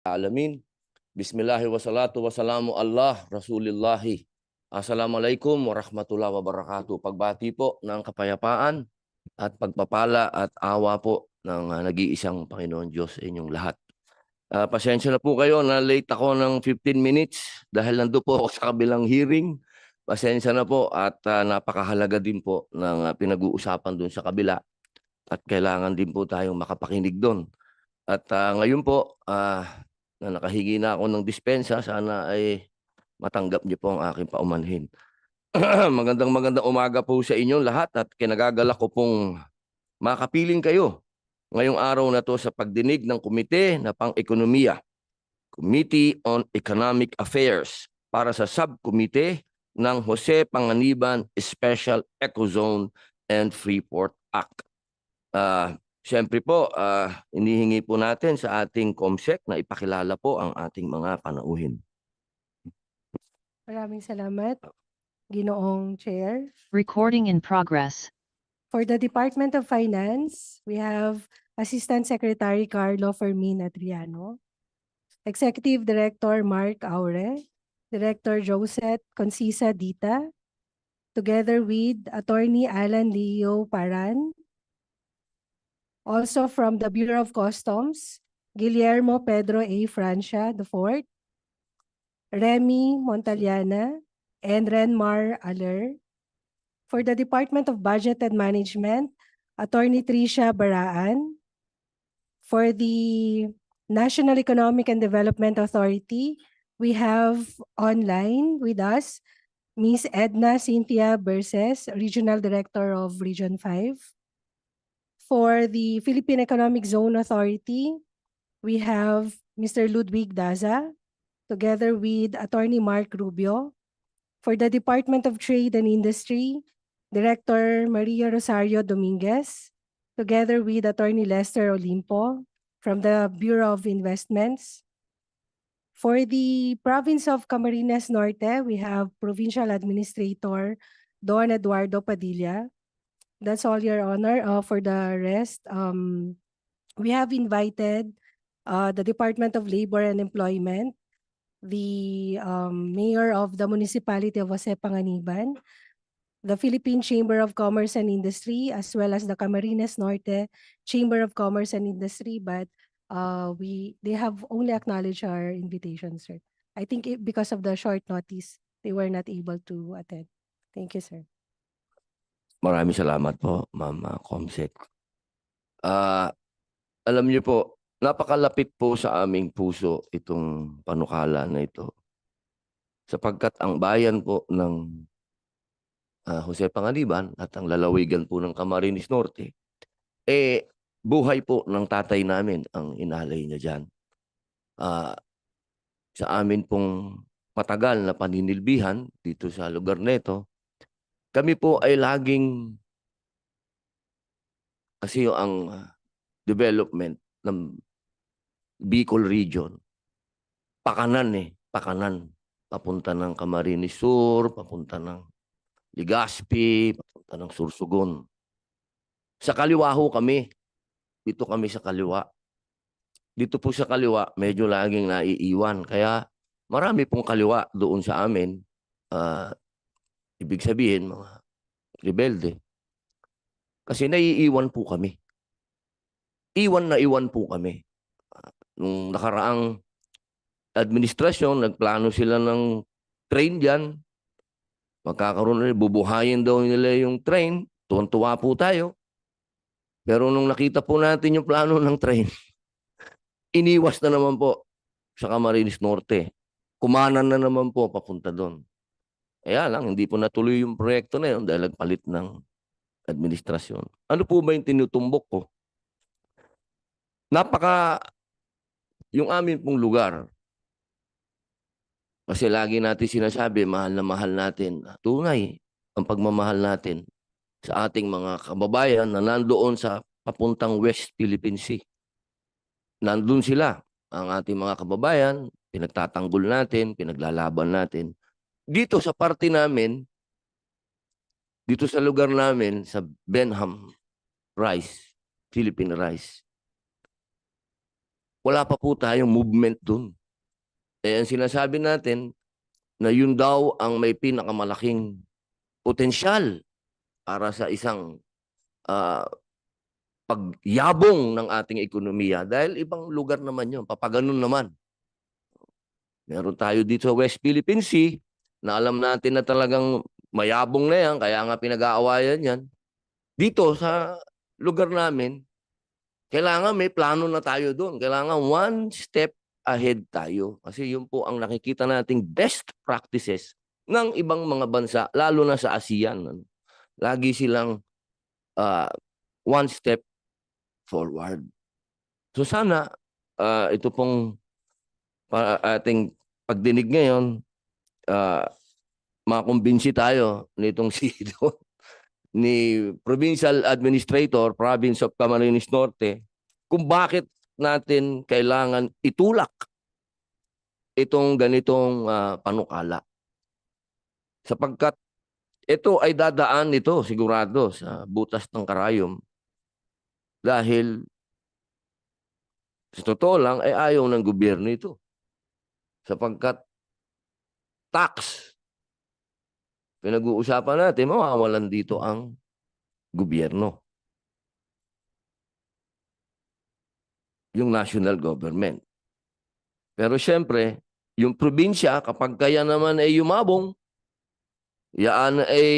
Alamin. Bismillahi wassalatu wassalamu Allah Rasulillahi. Assalamualaikum warahmatullahi wabarakatuh. Pagbati po ng kapayapaan at pagpapala at awa po ng nag-iisang Panginoon Diyos sa inyong lahat. Pasensya na po kayo na late ako ng 15 minutes dahil nando po ako sa kabilang hearing. Pasensya na po at napakahalaga din po ng pinag-uusapan doon sa kabila at kailangan din po tayong makapakinig doon. At ngayon po, na nakahingi na ako ng dispensa, sana ay matanggap niyo po ang aking paumanhin. Magandang umaga po sa inyo lahat at kinagagalak ko pong makapiling kayo ngayong araw na to sa pagdinig ng komite na pang-ekonomiya, Committee on Economic Affairs, para sa subcommittee ng Jose Panganiban Special Ecozone and Freeport Act. Siyempre po, inihingi po natin sa ating COMSEC na ipakilala po ang ating mga panauhin. Maraming salamat, Ginoong Chair. Recording in progress. For the Department of Finance, we have Assistant Secretary Carlo Fermin Adriano, Executive Director Mark Aure, Director Josette Concisa Dita, together with Attorney Alan Leo Paran. Also from the Bureau of Customs, Guillermo Pedro A. Francia IV, Remy Montaliana, and Renmar Aller. For the Department of Budget and Management, Attorney Tricia Baraan. For the National Economic and Development Authority, we have online with us Ms. Edna Cynthia Berses, Regional Director of Region 5. For the Philippine Economic Zone Authority, we have Mr. Ludwig Daza, together with Attorney Mark Rubio. For the Department of Trade and Industry, Director Maria Rosario Dominguez, together with Attorney Lester Olimpo from the Bureau of Investments. For the Province of Camarines Norte, we have Provincial Administrator Don Eduardo Padilla. That's all, Your Honor. For the rest, we have invited the Department of Labor and Employment, the Mayor of the Municipality of Jose Panganiban, the Philippine Chamber of Commerce and Industry, as well as the Camarines Norte Chamber of Commerce and Industry, but they have only acknowledged our invitation, sir. I think because of the short notice, they were not able to attend. Thank you, sir. Maraming salamat po, Ma'am COMSEC. Alam niyo po, napakalapit po sa aming puso itong panukala na ito. Sapagkat ang bayan po ng Jose Panganiban at ang lalawigan po ng Camarines Norte, buhay po ng tatay namin ang inalay niya dyan. Sa amin pong matagal na paninilbihan dito sa lugar neto, kami po ay laging, kasi ang development ng Bicol region, pakanan, papunta ng Camarines Sur, papunta ng Legazpi, papunta ng Sursugon. Sa kaliwa ho kami. Dito kami sa kaliwa. Dito po sa kaliwa, medyo laging naiiwan. Kaya marami pong kaliwa doon sa amin. Ibig sabihin, mga rebelde. Kasi naiiwan po kami. Iwan po kami. Nung nakaraang administrasyon, nagplano sila ng train dyan. Magkakaroon na, bubuhayin daw nila yung train. Tuwan-tuwa po tayo. Pero nung nakita po natin yung plano ng train, iniwas na naman po sa Camarines Norte. Kumanan na naman po papunta doon. Kaya lang, hindi po natuloy yung proyekto na yun dahil nagpalit ng administrasyon. Ano po ba yung tinutumbok ko? Yung amin pong lugar, kasi lagi natin sinasabi, mahal na mahal natin. Tunay ang pagmamahal natin sa ating mga kababayan na nandoon sa papuntang West Philippine Sea. Nandun sila, ang ating mga kababayan, pinagtatanggol natin, pinaglalaban natin. Dito sa parte namin, dito sa lugar namin, sa Benham Rice, Philippine Rice, wala pa po tayong movement dun. Eh, ang sinasabi natin na yun daw ang may pinakamalaking potensyal para sa isang ah, pagyabong ng ating ekonomiya dahil ibang lugar naman yun, papaganon naman. Meron tayo dito sa West Philippine Sea na alam natin na talagang mayabong na yan, kaya nga pinag-aawayan yan. Dito sa lugar namin, kailangan may plano na tayo doon. Kailangan one step ahead tayo. Kasi yun po ang nakikita nating best practices ng ibang mga bansa, lalo na sa ASEAN. Ano. Lagi silang one step forward. So sana ito pong ating pagdinig ngayon, makumbinsi tayo nitong si ni Provincial Administrator, Province of Camarines Norte, kung bakit natin kailangan itulak itong ganitong panukala. Sapagkat ito ay dadaan nito sigurado sa butas ng karayom dahil sa totoo lang ay ayaw ng gobyerno ito. Sapagkat tax, pinag-uusapan natin, mawawalan dito ang gobyerno. Yung national government. Pero syempre, yung probinsya, kapag kaya naman ay yumabong, yan ay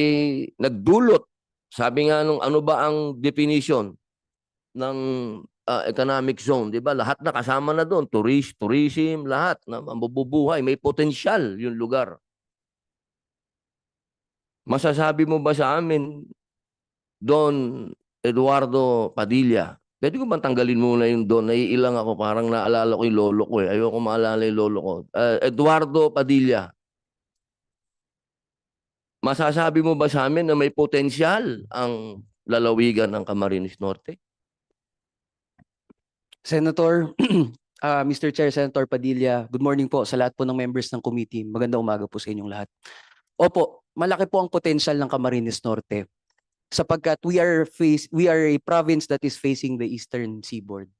nagdulot. Sabi nga nung ano ba ang definition ng economic zone, di ba? Lahat na kasama na doon, tourism, lahat na mabubuhay, may potensyal yung lugar. Masasabi mo ba sa amin, Don Eduardo Padilla, pwede ko bang tanggalin muna yung Don? Naiilang ako, parang naalala ko yung lolo ko eh. Ayoko maalala yung lolo ko. Eduardo Padilla, masasabi mo ba sa amin na may potensyal ang lalawigan ng Camarines Norte? Senator, Mr. Chair, Senator Padilla, good morning po sa lahat po ng members ng committee. Magandang umaga po sa inyong lahat. Opo, malaki po ang potential ng Camarines Norte sapagkat we are a province that is facing the eastern seaboard.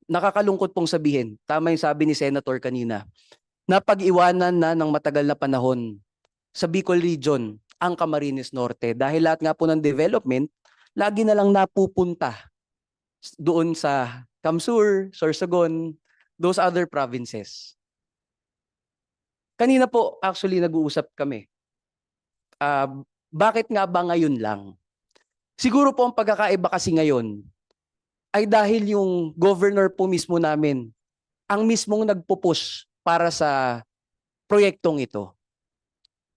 Nakakalungkot pong sabihin, tama yung sabi ni Senator kanina, na pag-iwanan na ng matagal na panahon sa Bicol Region ang Camarines Norte dahil lahat nga po ng development lagi na lang napupunta doon sa Kamsur, Sorsogon, those other provinces. Kanina po actually nag-uusap kami. Bakit nga ba ngayon lang? Siguro po ang pagkakaiba kasi ngayon ay dahil yung governor po mismo namin ang mismong nagpo-push para sa proyektong ito.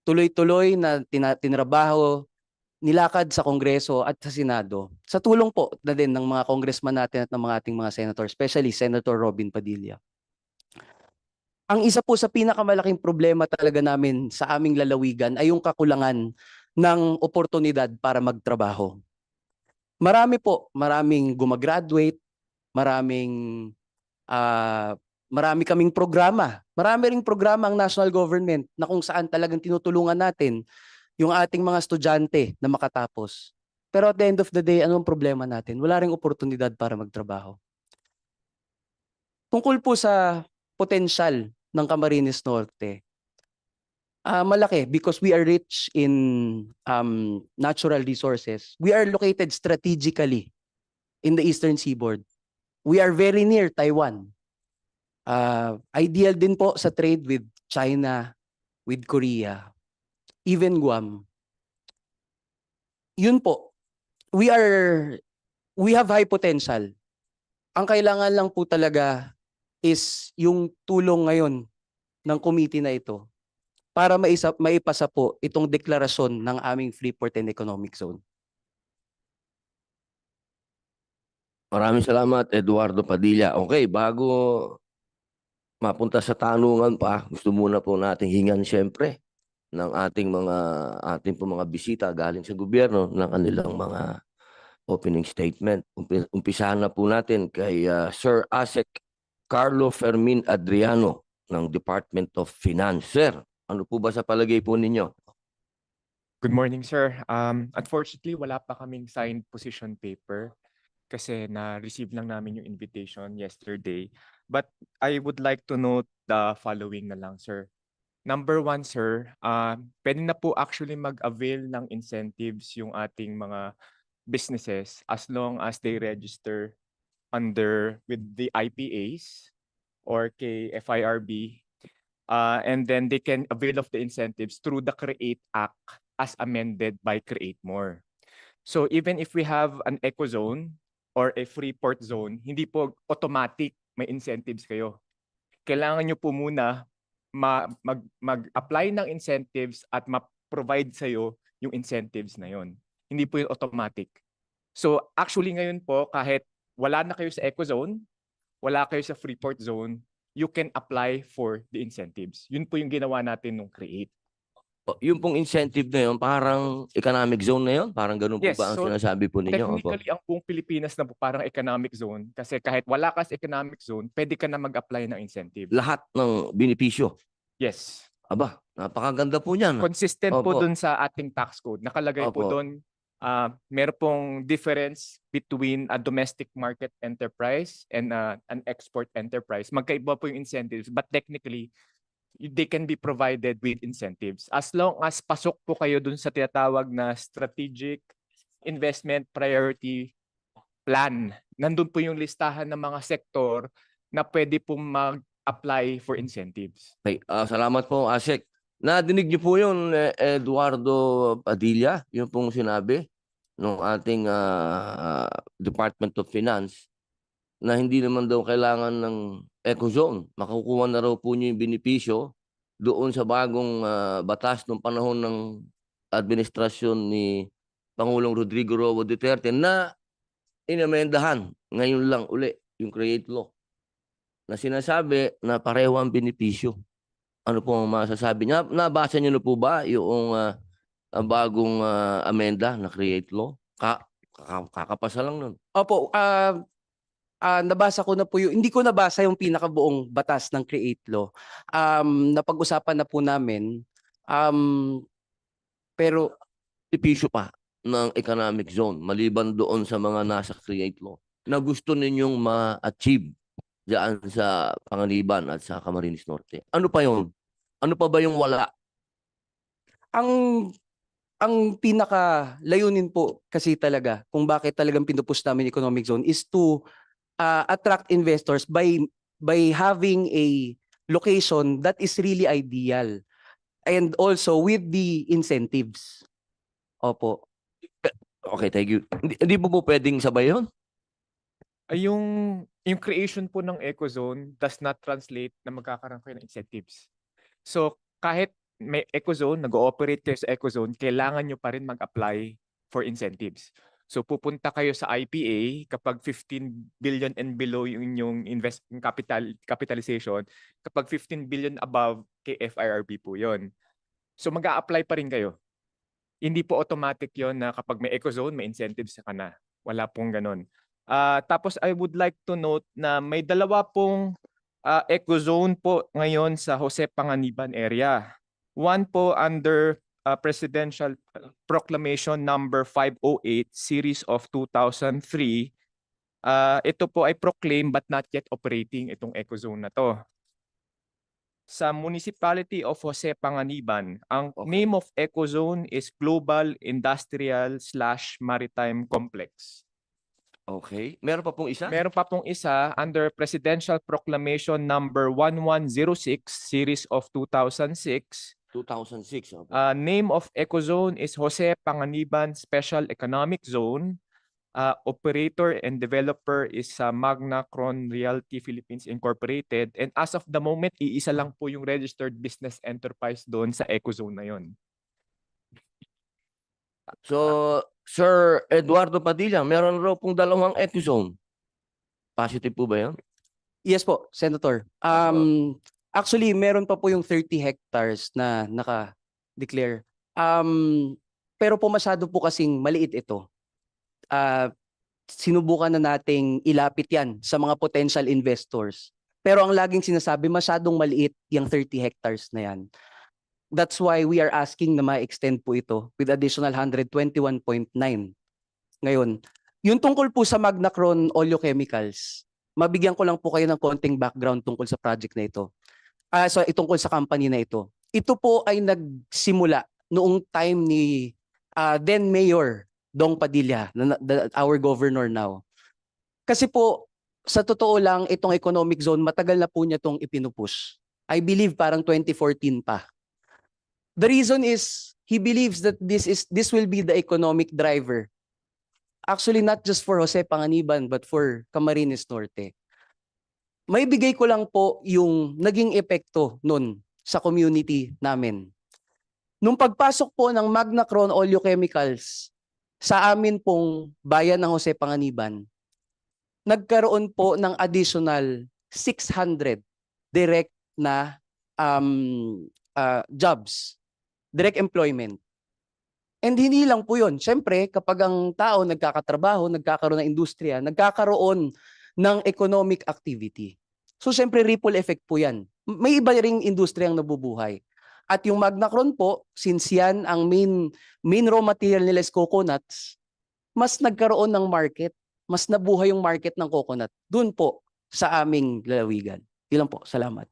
Tuloy-tuloy na tinrabaho, nilakad sa Kongreso at sa Senado. Sa tulong po na din ng mga congressman natin at ng mga ating mga senator, especially Senator Robin Padilla. Ang isa po sa pinakamalaking problema talaga namin sa aming lalawigan ay yung kakulangan ng oportunidad para magtrabaho. Maraming gumagraduate, marami kaming programa. Marami ring programa ang national government na kung saan talagang tinutulungan natin yung ating mga estudyante na makatapos. Pero at the end of the day, anong problema natin? Wala ring oportunidad para magtrabaho. Tungkol po sa potensyal ng Camarines Norte, malaki because we are rich in natural resources. We are located strategically in the eastern seaboard. We are very near Taiwan. Ideal din po sa trade with China, with Korea, even Guam. Yun po, we have high potential. Ang kailangan lang po talaga is yung tulong ngayon ng committee na ito para maipasa po itong deklarasyon ng aming Freeport and Economic Zone. Maraming salamat, Eduardo Padilla. Okay, bago mapunta sa tanungan pa, gusto muna po nating hingan siyempre ng ating mga bisita galing sa gobyerno ng kanilang mga opening statement. Umpisahan na po natin kay Sir Asek Carlo Fermin Adriano ng Department of Finance. Sir, ano po ba sa palagay po ninyo? Good morning, sir. Unfortunately, wala pa kaming signed position paper. kasi na-receive lang namin yung invitation yesterday. But I would like to note the following na lang, sir. Number one, sir, pwede na po actually mag-avail ng incentives yung ating mga businesses as long as they register under with the IPAs or kay FIRB. And then they can avail of the incentives through the CREATE Act as amended by Create More. So even if we have an eco zone or a free port zone, hindi po automatic may incentives kayo. Kailangan nyo po muna mag-apply ng incentives at ma-provide sa'yo yung incentives na yon. Hindi po yung automatic. So actually ngayon po, kahit wala na kayo sa eco zone, wala kayo sa free port zone, you can apply for the incentives. Yun po yung ginawa natin nung Create. Yung pong incentive na yun, parang economic zone na yun? Parang ganun po Yes, ba ang so sinasabi po ninyo? Opo. Technically, ang buong Pilipinas na po parang economic zone kasi kahit wala ka sa economic zone, pwede ka na mag-apply ng incentive. Lahat ng benepisyo. Yes. Aba, napakaganda po niyan. Consistent po Opo. dun sa ating tax code. Nakalagay po Opo. dun, meron pong difference between a domestic market enterprise and an export enterprise. Magkaiba po yung incentives, but technically, they can be provided with incentives. As long as pasok po kayo dun sa tinatawag na strategic investment priority plan. Nandun po yung listahan ng mga sektor na pwede pong mag-apply for incentives. Okay, salamat po, Asek. Nadinig niyo po yun, Eduardo Padilla, yung pong sinabi ng ating Department of Finance na hindi naman daw kailangan ng eco-zone. Makukuha na raw po niyo yung benepisyo doon sa bagong batas ng panahon ng administrasyon ni Pangulong Rodrigo Roa Duterte na inamendahan ngayon lang uli yung Create Law na sinasabi na pareho ang benepisyo. Ano po ang masasabi niya? Nabasa niyo na po ba yung bagong amenda na Create Law? Kakapasa lang nun. Opo, nabasa ko na po yung, hindi ko nabasa yung pinakabuong batas ng Create Law. Napag-usapan na po namin. Pero Benepisyo pa ng economic zone maliban doon sa mga nasa Create Law na gusto ninyong ma-achieve diyan sa Panganiban at sa Camarines Norte. Ano pa yun? Ano pa ba yung wala? ang pinaka layunin po kasi talaga kung bakit talagang pinupush namin economic zone is to attract investors by having a location that is really ideal and also with the incentives. Opo. Okay, thank you. Hindi po pwedeng sabay yun? Ay, yung creation po ng eco zone does not translate na magkakaroon kayo ng incentives. So kahit may eco zone, nag-ooperate kayo sa eco zone, kailangan nyo pa rin mag-apply for incentives. So pupunta kayo sa IPA kapag 15 billion and below yung inyong capitalization, kapag 15 billion above kay FIRB po yon. So mag-a-apply pa rin kayo. Hindi po automatic yon na kapag may eco zone, may incentives ka na. Wala pong ganun. Tapos I would like to note na may dalawa pong eco zone po ngayon sa Jose Panganiban area. One po under Presidential Proclamation number 508 series of 2003. Ito po ay proclaim but not yet operating itong eco zone na to. Sa Municipality of Jose Panganiban, ang name of eco zone is Global Industrial/Maritime Complex. Okay. Meron pa pong isa? Meron pa pong isa under Presidential Proclamation number 1106 series of 2006. 2006. Okay. Name of eco zone is Jose Panganiban Special Economic Zone. Operator and developer is Magna Cron Realty Philippines Incorporated. And as of the moment, iisa lang po yung registered business enterprise doon sa eco zone na yon. So, Sir Eduardo Padilla, meron raw pong dalawang eco zone. Positive po ba yun? Yes po, Senator. Actually, meron pa po yung 30 hectares na naka-declare. Pero po masyado po kasing maliit ito. Sinubukan na nating ilapit yan sa mga potential investors. Pero ang laging sinasabi, masyadong maliit yung 30 hectares na yan. That's why we are asking na ma-extend po ito with additional 121.9. Ngayon, Yung tungkol po sa Magnacron Oleochemicals, mabigyan ko lang po kayo ng konting background tungkol sa project na ito. Tungkol sa company na ito. Ito po ay nagsimula noong time ni then Mayor Dong Padilla, our governor now. Kasi po, sa totoo lang, itong economic zone, matagal na po niya itong ipinupush. I believe parang 2014 pa. The reason is, he believes that this will be the economic driver. Actually, not just for Jose Panganiban, but for Camarines Norte. May bigay ko lang po yung naging epekto nun sa community namin. Nung pagpasok po ng Magnacron Oleochemicals sa amin pong bayan ng Jose Panganiban, nagkaroon po ng additional 600 direct na jobs, direct employment. And hindi lang po yun. Siyempre, kapag ang tao nagkakatrabaho, nagkakaroon ng industriya, nagkakaroon ng economic activity. So siyempre, ripple effect po yan. May iba ring industriya ang nabubuhay. At yung Magnacron po, since yan ang main raw material nila is coconuts, mas nagkaroon ng market, mas nabuhay yung market ng coconut. Doon po sa aming lalawigan. Ilan po. Salamat.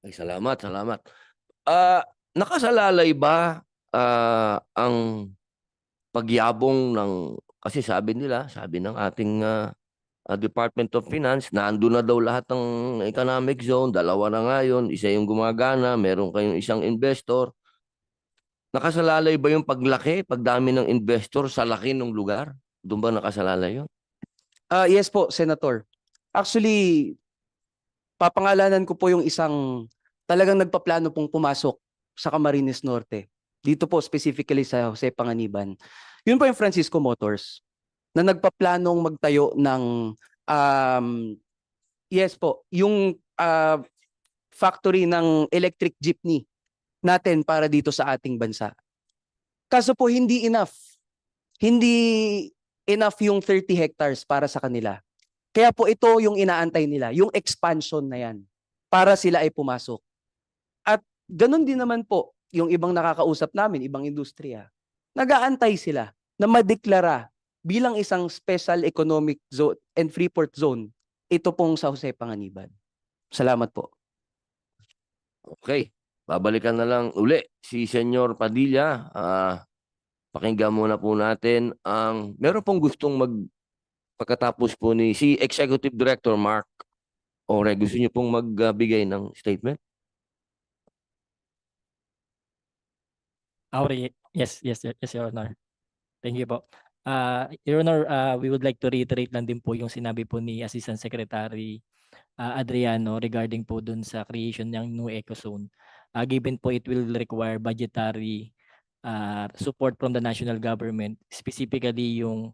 Ay, salamat. Nakasalalay ba ang pagyabong ng, kasi sabi ng ating Department of Finance, nandun na daw lahat ng economic zone, 2 na nga yun, isa yung gumagana, meron kayong isang investor. Nakasalalay ba yung pagdami ng investor sa laki ng lugar? Doon ba nakasalalay yun? Yes po, Senator. Actually, papangalanan ko po yung isang talagang nagpaplano pong pumasok sa Camarines Norte. Dito po specifically sa Jose Panganiban. Yun po yung Francisco Motors na nagpaplanong magtayo ng yes po, yung factory ng electric jeepney natin para dito sa ating bansa. Kaso po hindi enough. Hindi enough yung 30 hectares para sa kanila. Kaya po ito yung inaantay nila, yung expansion na yan para sila ay pumasok. At ganun din naman po yung ibang nakakausap namin, ibang industriya. Nag-aantay sila na madeklara bilang isang special economic zone and free port zone ito pong sa Jose Panganiban. Salamat po. Okay. Babalikan na lang uli si Senyor Padilla. Pakinggan muna po natin ang meron pong gustong pagkatapos po si Executive Director Mark Ore. Gusto niyo pong magbigay ng statement? Yes, Your Honor. Thank you po. Your Honor, we would like to reiterate lang din po yung sinabi po ni Assistant Secretary Adriano regarding po dun sa creation ng new ecozone. Given po it will require budgetary support from the national government, specifically yung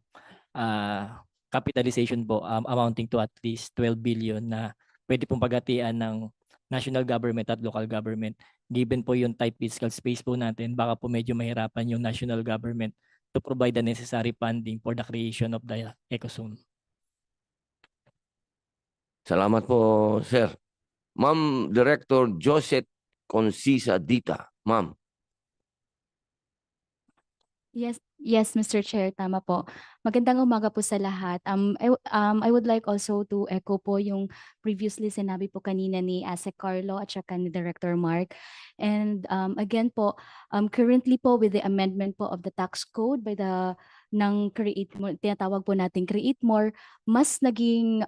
capitalization po amounting to at least 12 billion na pwede pong paghatian ng national government at local government. Given po yung tight fiscal space po natin, baka po medyo mahirapan yung national government to provide the necessary funding for the creation of the ecozone. Salamat po, sir. Ma'am Director Josette Concisa Dita. Ma'am. Yes, Mr. Chair, tama po. Magandang umaga po sa lahat. I would like also to echo po yung previously sinabi po kanina ni ASEC Carlo at saka ni Director Mark. And again po, currently po with the amendment po of the tax code by tinatawag po natin Create More, mas naging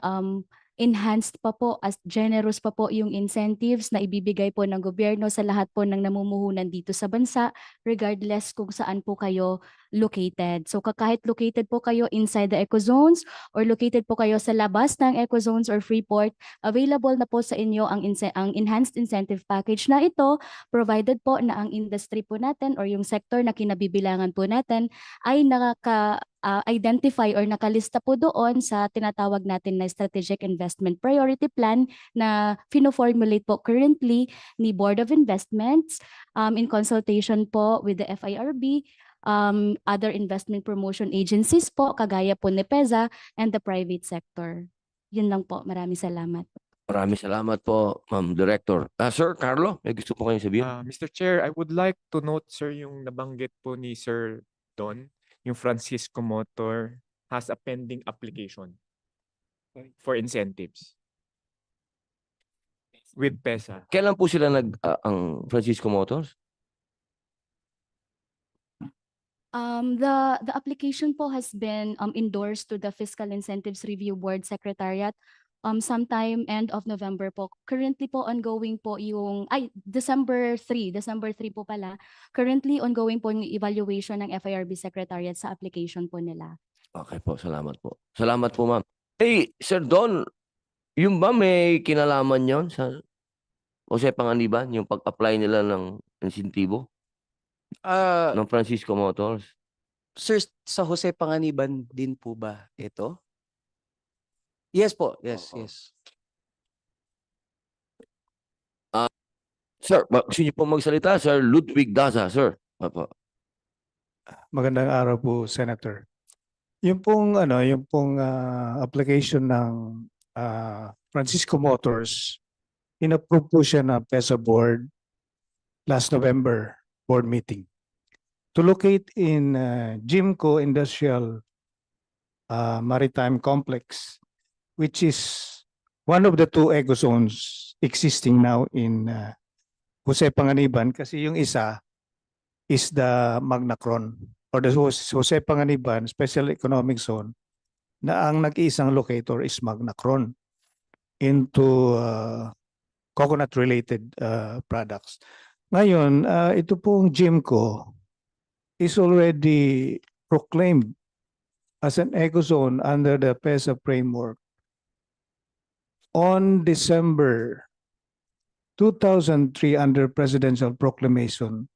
enhanced pa po, as generous pa po yung incentives na ibibigay po ng gobyerno sa lahat po ng namumuhunan dito sa bansa, regardless kung saan po kayo located. So kahit located po kayo inside the ecozones or located po kayo sa labas ng ecozones or free port, available na po sa inyo ang enhanced incentive package na ito, provided po na ang industry po natin or yung sector na kinabibilangan po natin ay identify or nakalista po doon sa tinatawag natin na Strategic Investment Priority Plan na fino-formulate po currently ni Board of Investments in consultation po with the FIRB, other investment promotion agencies po, kagaya po ni PEZA and the private sector. Yun lang po. Maraming salamat. Maraming salamat po, Ma'am Director. Sir Carlo, may gusto po kayong sabihin? Mr. Chair, I would like to note, sir, yung nabanggit po ni Sir Don, yung Francisco Motor has a pending application for incentives with PESA. Kailan po sila ang Francisco Motors? The application po has been endorsed to the Fiscal Incentives Review Board Secretariat sometime end of November po. Currently po ongoing po yung December 3 po pala. Currently ongoing po yung evaluation ng FIRB Secretariat sa application po nila. Okay po, salamat po. Salamat po, ma'am. Hey, Sir Don, yung ba may kinalaman yon sa Jose Panganiban, yung pag-apply nila ng insentibo ng Francisco Motors? Sir, sa Jose Panganiban din po ba ito? Yes po, yes, Oo. yes. Sir, gusto niyo po magsalita? Sir Ludwig Daza, sir. Opo. Magandang araw po, Senator. Yung pong application ng Francisco Motors, in-approve po siya ng PESA board last November board meeting to locate in Jimco Industrial Maritime Complex, which is one of the two eco zones existing now in Jose Panganiban, kasi yung isa is the Magnacron or the Jose Panganiban Special Economic Zone, na ang nag-iisang locator is Magnacron into coconut-related products. Ngayon, ito pong Jimco is already proclaimed as an eco zone under the PESA framework on December 2003 under Presidential Proclamation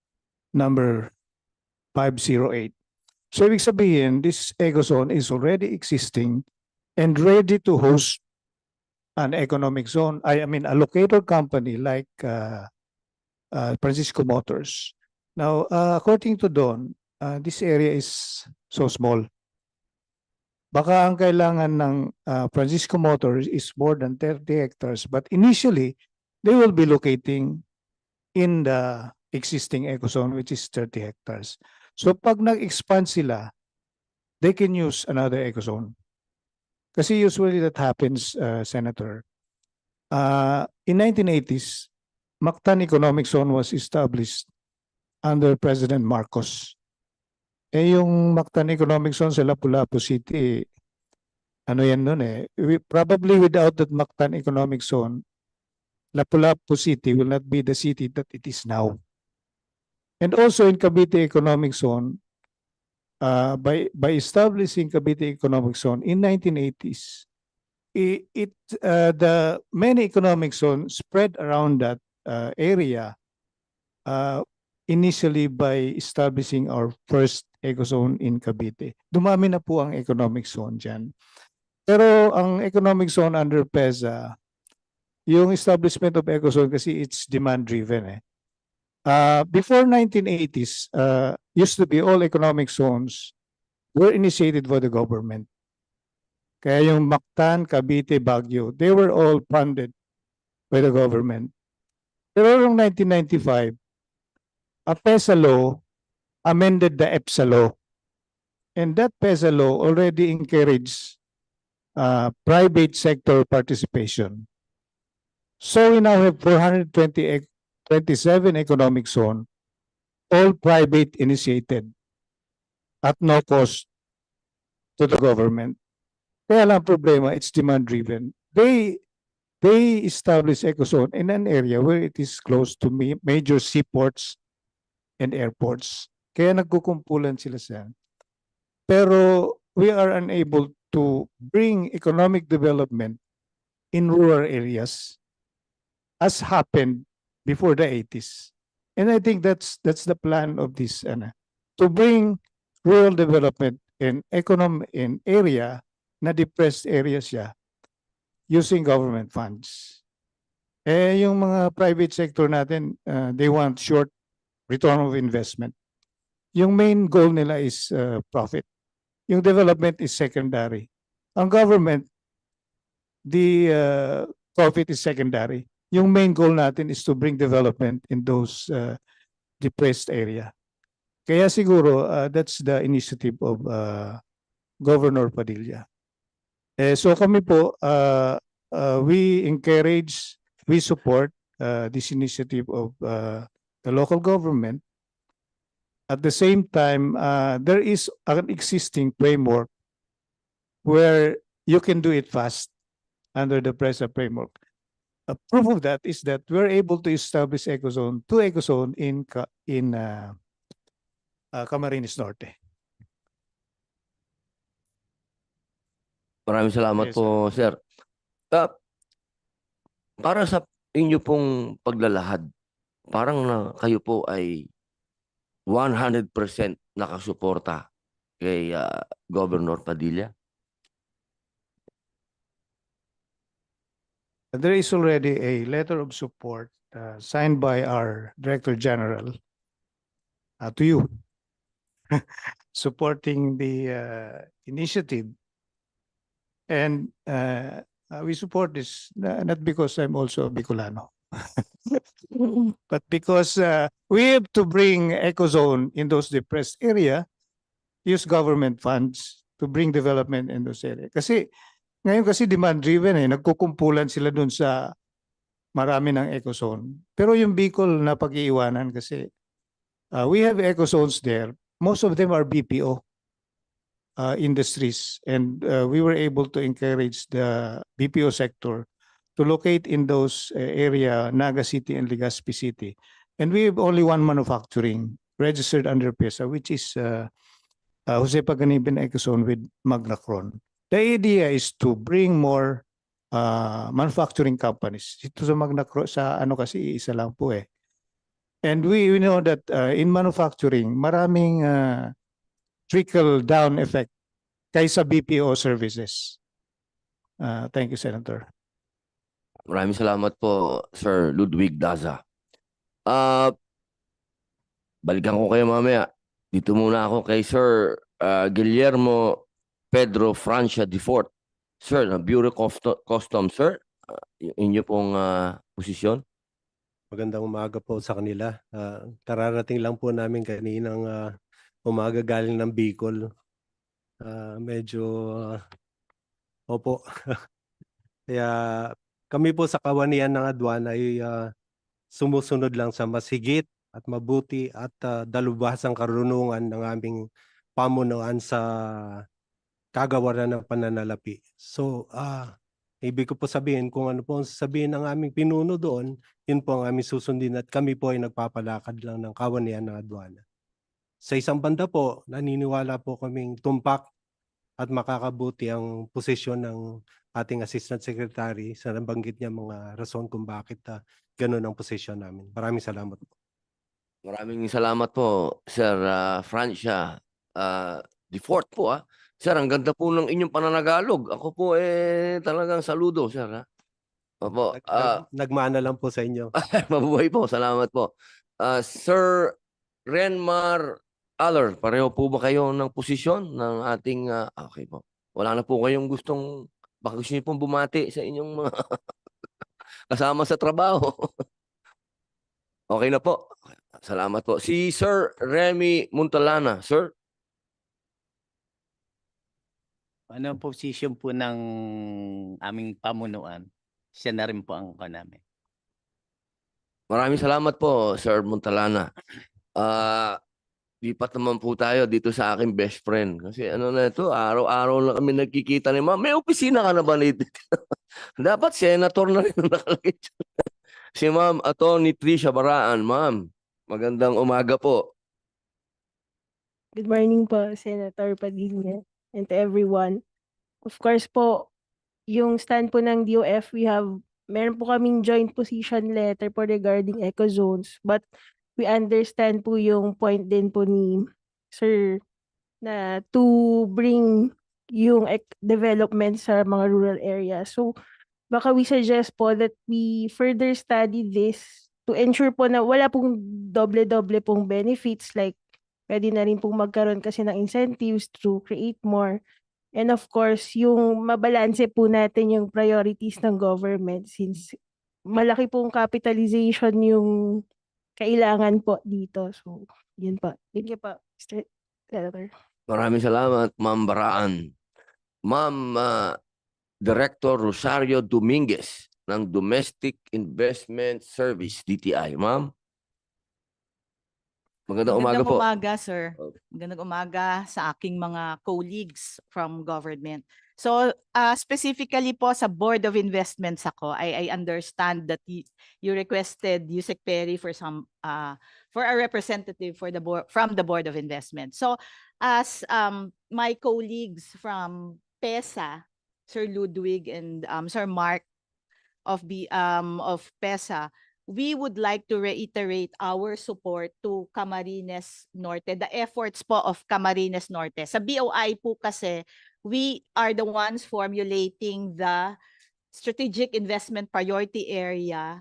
number 508. So ibig sabihin, this eco zone is already existing and ready to host an economic zone. I mean, a locator company like Francisco Motors. Now, according to Don, this area is so small. Baka ang kailangan ng Francisco Motors is more than 30 hectares, but initially, they will be locating in the existing eco zone, which is 30 hectares. So pag nag-expand sila, they can use another eco zone. Kasi usually that happens, Senator. In 1980s, Mactan Economic Zone was established under President Marcos. Yung Mactan Economic Zone sa Lapu-Lapu City, ano yan nun eh. Probably without that Mactan Economic Zone, Lapu-Lapu City will not be the city that it is now. And also in Cavite Economic Zone, by establishing Cavite Economic Zone in 1980s, the many economic zones spread around that area, initially by establishing our first eco zone in Cavite. Dumami na po ang economic zone dyan. Pero ang economic zone under PESA, yung establishment of eco zone kasi it's demand driven eh. Before 1980s, used to be all economic zones were initiated by the government. Kaya yung Mactan, Cavite, Baguio, they were all funded by the government. Pero noong 1995, a PESA law amended the EPSA law. And that PESA law already encouraged private sector participation. So we now have 427 economic zone, all private initiated at no cost to the government. Kaya lang problema, it's demand driven. They establish eco zone in an area where it is close to major seaports and airports. Kaya nagkukumpulan sila sa. Pero we are unable to bring economic development in rural areas as happened before the 80s. And I think that's the plan of this, to bring rural development in area na depressed areas siya using government funds. Yung mga private sector natin, they want short return of investment. Yung main goal nila is profit. Yung development is secondary. Ang government, the profit is secondary. Yung main goal natin is to bring development in those depressed area. Kaya siguro that's the initiative of Governor Padilla. So kami po, we encourage, we support this initiative of the local government. At the same time, there is an existing framework where you can do it fast under the PRESA framework. A proof of that is that we're able to establish two ecozone in Camarines Norte. Maraming salamat Yes, po, sir. Para sa inyo pong paglalahad, parang kayo po ay 100% nakasuporta kay Governor Padilla. There is already a letter of support signed by our Director General to you, supporting the initiative. And we support this not because I'm also a Bicolano, but because we have to bring ecozone in those depressed area, use government funds to bring development in those areas. Kasi ngayon kasi demand driven nagkukumpulan sila dun sa marami ng ecozone. Pero yung Bicol na pag-iiwanan kasi we have ecozones there. Most of them are BPO industries, and we were able to encourage the BPO sector to locate in those area, Naga City and Legazpi City. And we have only one manufacturing registered under PESA, which is Jose Paganiban Ecozone with Magna Cron. The idea is to bring more manufacturing companies. Ito sa Magna Cron, sa ano kasi isa lang po eh. And we know that in manufacturing, maraming trickle down effect kaysa BPO services. Thank you, Senator. Maraming salamat po, Sir Ludwig Daza. Balikan ko kayo mamaya. Dito muna ako kay Sir Guillermo Pedro Francia IV. Sir, na Bureau of Customs, sir. Inyo pong posisyon. Magandang umaga po sa kanila. Kararating lang po namin kaninang umaga galing ng Bicol. Medyo opo. Kaya kami po sa kawanian ng Aduana ay sumusunod lang sa mas higit at mabuti at dalubhasang karunungan ng aming pamunuan sa kagawaran ng pananalapi. So, ibig ko po sabihin kung ano po ang sasabihin ng aming pinuno doon, yun po ang aming susundin at kami po ay nagpapalakad lang ng kawanian ng Aduana. Sa isang banda po, naniniwala po kaming tumpak at makakabuti ang posisyon ng ating Assistant Secretary sa nabanggit niya mga rason kung bakit ganun ang posisyon namin. Maraming salamat po. Maraming salamat po, Sir Francia IV po. Sir, ang ganda po ng inyong pananagalog. Ako po talagang saludo, sir. Opo. Nagmana lang po sa inyo. Mabuhay po. Salamat po. Sir Renmar Aller, pareho po ba kayo ng posisyon ng ating... okay po. Wala na po kayong gustong... Baka gusto niyo pong bumati sa inyong mga kasama sa trabaho. Okay na po. Salamat po. Si Sir Remy Montalana, sir. Ano ang position po ng aming pamunuan? Siya na rin po ang namin. Maraming salamat po, Sir Montalana. Lipat naman po tayo dito sa aking best friend. Kasi ano na ito, araw-araw na kami nagkikita ni ma'am. May opisina ka na ba nito? Dapat senator na rin nakalagay. Si ma'am, Atty. Trisha Baraan. Ma'am, magandang umaga po. Good morning po, Senator Padilla, and to everyone. Of course po, yung stand po ng DOF, meron po kaming joint position letter po regarding eco zones, but we understand po yung point din po ni Sir na to bring yung development sa mga rural areas. So, baka we suggest po that we further study this to ensure po na wala pong doble-doble pong benefits, like pwede na rin pong magkaroon kasi ng incentives to create more. And of course, yung mabalanse po natin yung priorities ng government since malaki pong capitalization yung kailangan po dito. So, yun po. Thank you po, Mr. Senator. Maraming salamat, Ma'am Baraan. Ma'am Director Rosario Dominguez ng Domestic Investment Service, DTI. Ma'am? Magandang umaga Magandang po. umaga, sir. Oh. Magandang umaga sa aking mga colleagues from government. So, specifically po sa Board of Investments ako, I understand that you requested Yusek Perry for for a representative for the board from the Board of Investment. So, as my colleagues from PESA, Sir Ludwig and Sir Mark of PESA, we would like to reiterate our support to Camarines Norte, the efforts po of Camarines Norte. Sa BOI po kasi, we are the ones formulating the strategic investment priority area,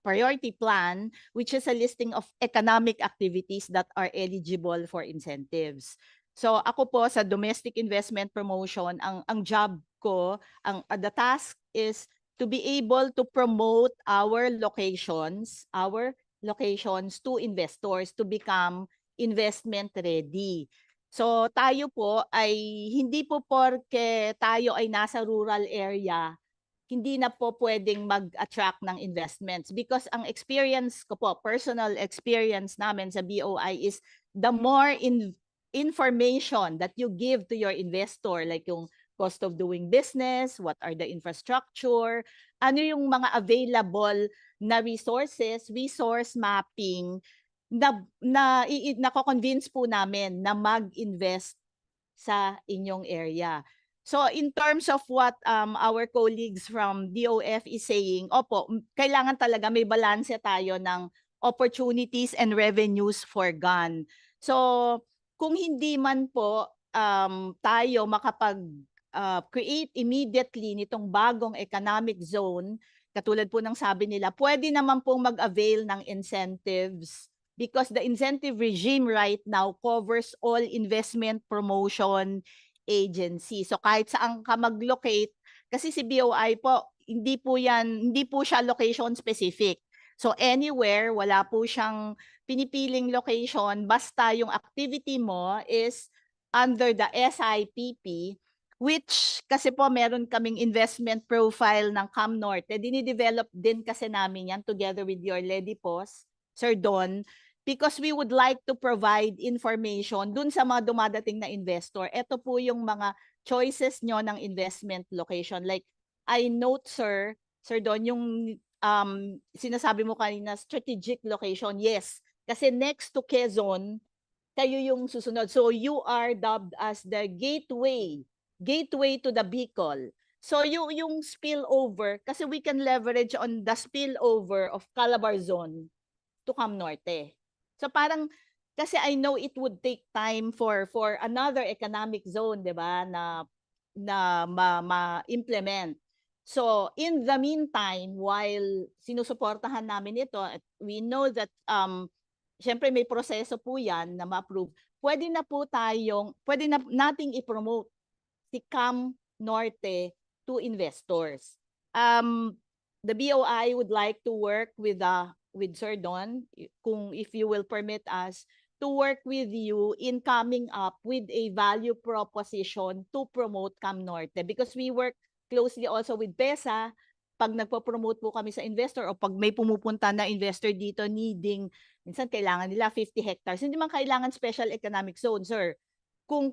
priority plan, which is a listing of economic activities that are eligible for incentives. So ako po sa domestic investment promotion, ang job ko, the task is to be able to promote our locations to investors to become investment ready. So tayo po ay hindi po porke tayo ay nasa rural area, hindi na po pwedeng mag-attract ng investments because ang experience ko po, personal experience namin sa BOI is the more information that you give to your investor, like yung cost of doing business, what are the infrastructure, ano yung mga available na resources, resource mapping, nako-convince po namin na mag-invest sa inyong area. So in terms of what our colleagues from DOF is saying, opo, kailangan talaga may balanse tayo ng opportunities and revenues for GAN. So kung hindi man po tayo create immediately nitong bagong economic zone, katulad po ng sabi nila, pwede naman pong mag-avail ng incentives because the incentive regime right now covers all investment promotion agency. So kahit saan ka mag-locate, kasi si BOI po, hindi po siya location specific. So anywhere, wala po siyang pinipiling location, basta yung activity mo is under the SIPP, which kasi po meron kaming investment profile ng Cam Norte. Dinidevelop din kasi namin yan together with your Lady Pos, Sir Don, because we would like to provide information dun sa mga dumadating na investor. Ito po yung mga choices nyo ng investment location. Like, I note, Sir Don, yung sinasabi mo kanina, strategic location. Yes, kasi next to Quezon, kayo yung susunod. So you are dubbed as the gateway to the Bicol. So yung spillover, kasi we can leverage on the spillover of Calabarzon to Cam Norte. So parang, kasi I know it would take time for another economic zone, di ba, na ma-implement. So in the meantime, while sinusuportahan namin ito, we know that syempre may proseso po yan na ma-approve. Pwede na nating i-promote si Cam Norte to investors. The BOI would like to work with Sir Don, if you will permit us to work with you in coming up with a value proposition to promote Cam Norte, because we work closely also with PESA. Pag nagpo-promote po kami sa investor o pag may pumupunta na investor dito needing, minsan kailangan nila 50 hectares, hindi man kailangan special economic zone, sir. Kung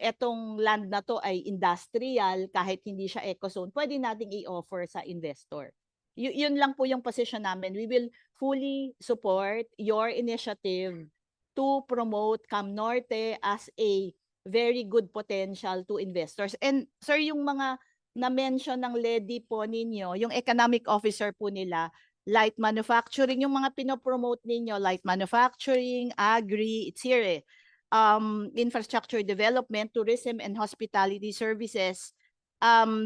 etong land na to ay industrial, kahit hindi siya eco-zone, pwede nating i-offer sa investor. Yun lang po yung position namin. We will fully support your initiative to promote Cam Norte as a very good potential to investors. And sir, yung mga na-mention ng Lady po ninyo, yung economic officer po nila, light manufacturing, yung mga pinopromote ninyo, light manufacturing, agri, it's here eh. Infrastructure development, tourism and hospitality services,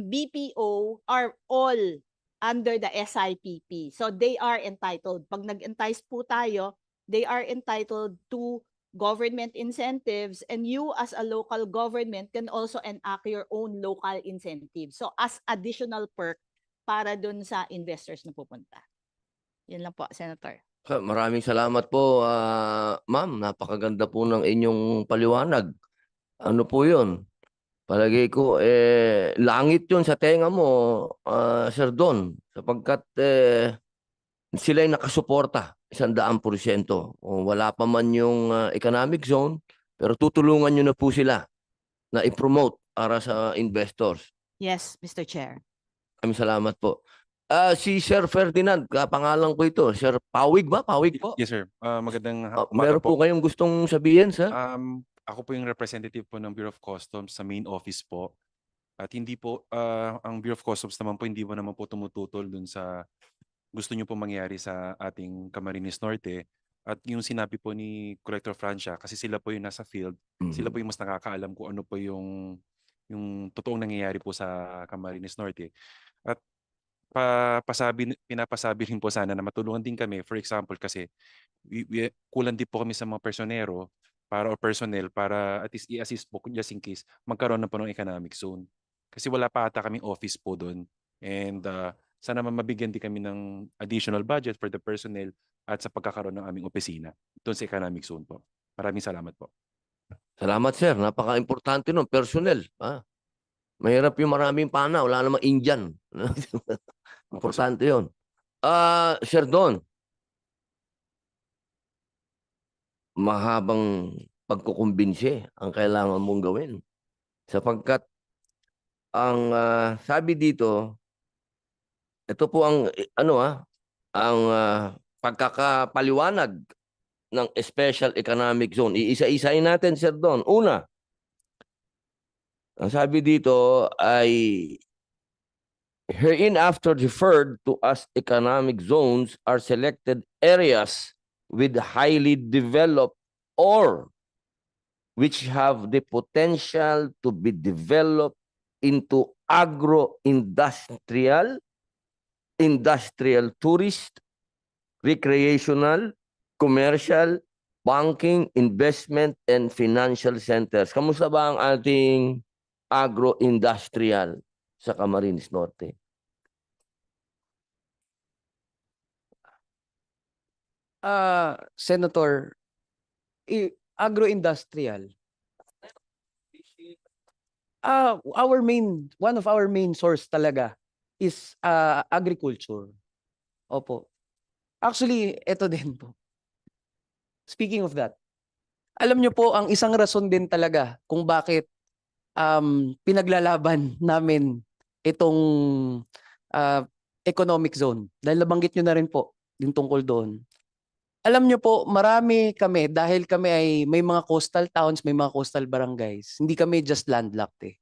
BPO are all under the SIPP. So they are entitled. Pag nag-entice po tayo, they are entitled to government incentives, and you as a local government can also enact your own local incentives. So as additional perk para dun sa investors na pupunta. Yun lang po, Senator. Maraming salamat po, ma'am. Napakaganda po ng inyong paliwanag. ano po yun? Palagay ko, langit yun sa tenga mo, Sir Don, sapagkat sila'y nakasuporta, 100%. O, wala pa man yung economic zone, pero tutulungan nyo na po sila na i-promote para sa investors. Yes, Mr. Chair. Maraming salamat po. Si Sir Ferdinand, kapangalan ko ito. Sir Pawig ba? Pawig po? Yes, sir. Magandang Meron po kayong gustong sabihin, sir? Ako po yung representative po ng Bureau of Customs sa main office po. At hindi po, ang Bureau of Customs naman po, hindi po naman po tumututol dun sa gusto nyo po mangyari sa ating Camarines Norte. At yung sinabi po ni Collector Francia, kasi sila po yung nasa field, sila po yung mas nakakaalam kung ano po yung totoong nangyayari po sa Camarines Norte. At pinapasabi rin po sana na matulungan din kami. For example, kasi kulang din po kami sa mga personero o personnel para at least i-assist po just in case magkaroon na po ng economic zone. Kasi wala pa ata kaming office po doon. And sana mabigyan din kami ng additional budget for the personnel at sa pagkakaroon ng aming opisina doon sa economic zone po. Maraming salamat po. Salamat, sir. Napaka-importante nun. Personnel. Mahirap yung maraming pana. Wala namang Indian. Importante yun. Sir Don, mahabang pagkukumbinsi ang kailangan mong gawin. Sapagkat ang sabi dito, ito po ang ang pagkakapaliwanag ng Special Economic Zone. Iisa-isahin natin, Sir Don. Una, ang sabi dito ay hereinafter referred to as economic zones are selected areas with highly developed or which have the potential to be developed into agro-industrial, industrial tourist, recreational, commercial, banking, investment, and financial centers. Kamusta ba ang ating agro-industrial sa Camarines Norte? Senator, agro-industrial. One of our main source talaga is agriculture. Opo. Actually, ito din po. Speaking of that, alam nyo po, ang isang rason din talaga kung bakit pinaglalaban namin itong economic zone. Dahil nabanggit nyo na rin po yung tungkol doon. Alam nyo po, marami kami, dahil kami ay may mga coastal towns, may mga coastal barangays. Hindi kami just landlocked eh.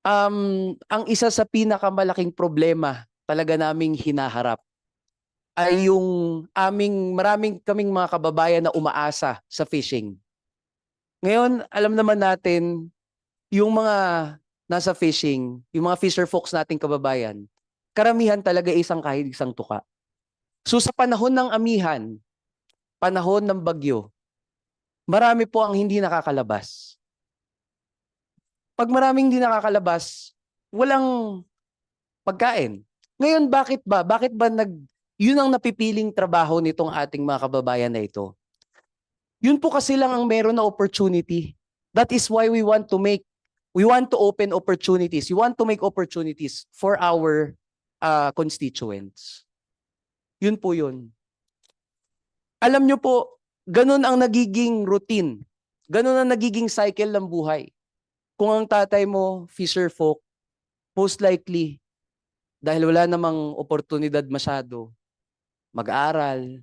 Ang isa sa pinakamalaking problema talaga naming hinaharap ay yung maraming kaming mga kababayan na umaasa sa fishing. Ngayon, alam naman natin, yung mga nasa fishing, yung mga fisher folks nating kababayan, karamihan talaga isang kahit isang tuka. So sa panahon ng amihan, panahon ng bagyo, marami po ang hindi nakakalabas. Pag maraming hindi nakakalabas, walang pagkain. Ngayon, bakit ba? Yun ang napipiling trabaho nitong ating mga kababayan na ito. Yun po kasi lang ang meron na opportunity. That is why we want to open opportunities. We want to make opportunities for our constituents. Yun po yun. Alam nyo po, ganun ang nagiging routine. Ganun ang nagiging cycle ng buhay. Kung ang tatay mo, fisher folk, most likely, dahil wala namang oportunidad masyado, mag-aral,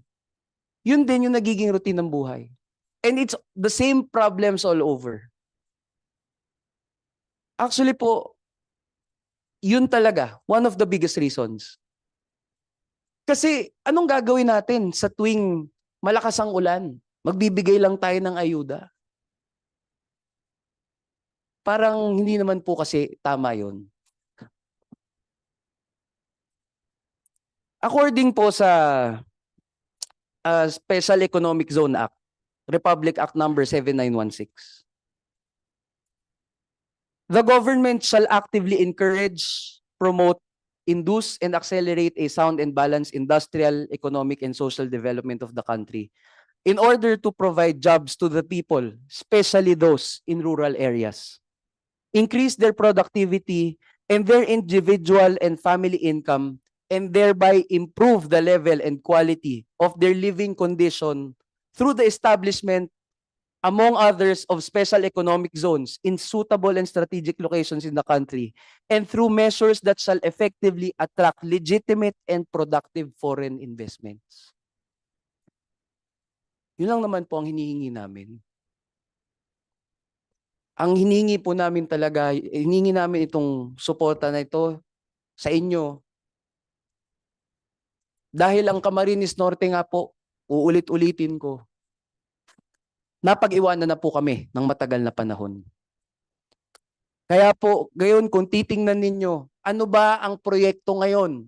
yun din yung nagiging routine ng buhay. And it's the same problems all over. Actually po, yun talaga, one of the biggest reasons. Kasi anong gagawin natin sa tuwing malakas ang ulan? Magbibigay lang tayo ng ayuda. Parang hindi naman po kasi tama yun. According po sa Special Economic Zone Act, Republic Act number 7916, the government shall actively encourage, promote, induce, and accelerate a sound and balanced industrial, economic, and social development of the country in order to provide jobs to the people, especially those in rural areas, increase their productivity and their individual and family income, and thereby improve the level and quality of their living condition through the establishment, among others, of special economic zones in suitable and strategic locations in the country, and through measures that shall effectively attract legitimate and productive foreign investments. Yun lang naman po ang hinihingi namin. Ang hinihingi po namin talaga, hinihingi namin itong suporta na ito sa inyo. Dahil ang Camarines Norte nga po, uulit-ulitin ko, napag-iwanan na po kami ng matagal na panahon. Kaya po, gayon kung titingnan ninyo, ano ba ang proyekto ngayon?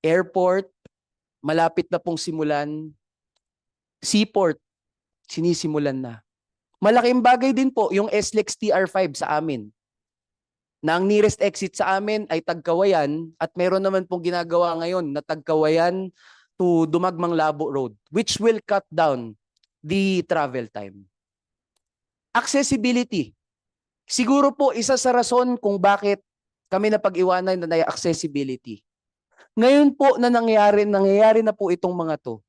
Airport, malapit na pong simulan. Seaport, sinisimulan na. Malaking bagay din po yung SLEX TR5 sa amin. Na ang nearest exit sa amin ay Tagkawayan at meron naman pong ginagawa ngayon na Tagkawayan to Dumagmang Labo Road, which will cut down the travel time. Accessibility. Siguro po isa sa rason kung bakit kami napag-iwanan na accessibility. Ngayon po na nangyayari na po itong mga to.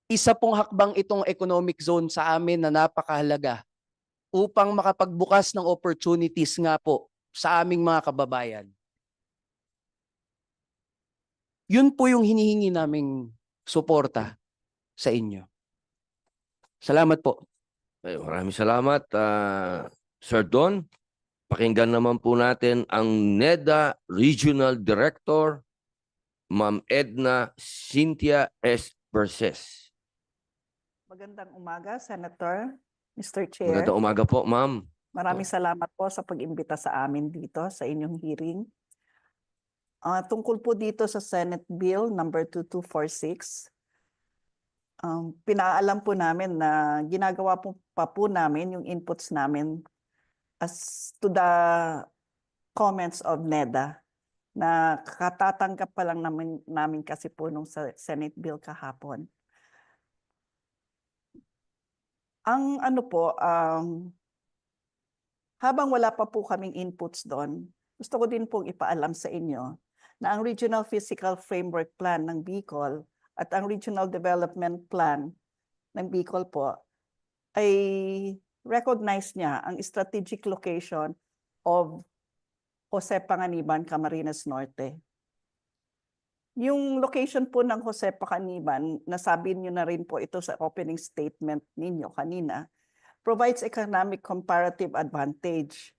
Isa pong hakbang itong economic zone sa amin na napakahalaga upang makapagbukas ng opportunities nga po sa aming mga kababayan. Yun po yung hinihingi naming suporta sa inyo. Salamat po. Ay, maraming salamat, Sir Don. Pakinggan naman po natin ang NEDA Regional Director, Ma'am Edna Cynthia S. Perses. Magandang umaga, Senator, Mr. Chair. Magandang umaga po, ma'am. Maraming salamat po sa pag-imbita sa amin dito sa inyong hearing. Tungkol po dito sa Senate Bill number 2246, pinaalam po namin na ginagawa pa po namin yung inputs namin as to the comments of NEDA na katatanggap pa lang namin kasi po nung sa Senate Bill kahapon. Ang ano po, habang wala pa po kaming inputs doon, gusto ko din pong ipaalam sa inyo na ang Regional Physical Framework Plan ng Bicol at ang Regional Development Plan ng Bicol po ay recognize niya ang strategic location of Jose Panganiban, Camarines Norte. Yung location po ng Jose Panganiban, nasabi niyo na rin po ito sa opening statement ninyo kanina, provides economic comparative advantage.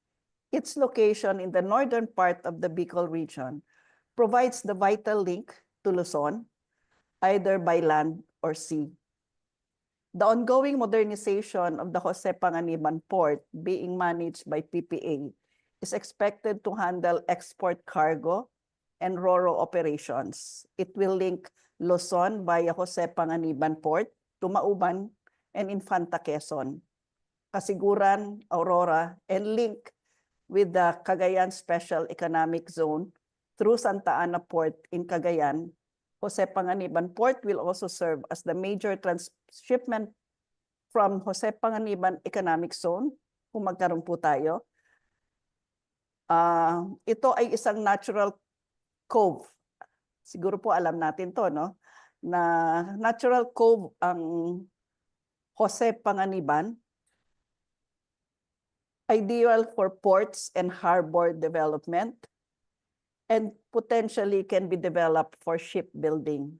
Its location in the northern part of the Bicol region provides the vital link to Luzon, either by land or sea. The ongoing modernization of the Jose Panganiban port being managed by PPA is expected to handle export cargo and RoRo operations. It will link Luzon via Jose Panganiban Port to Mauban and Infanta Quezon, Kasiguran, Aurora, and link with the Cagayan Special Economic Zone through Santa Ana Port in Cagayan. Jose Panganiban Port will also serve as the major transshipment from Jose Panganiban Economic Zone, kung magkaroon po tayo. Ito ay isang natural cove. Siguro po alam natin to, no? Na natural cove ang Jose Panganiban. Ideal for ports and harbor development and potentially can be developed for shipbuilding.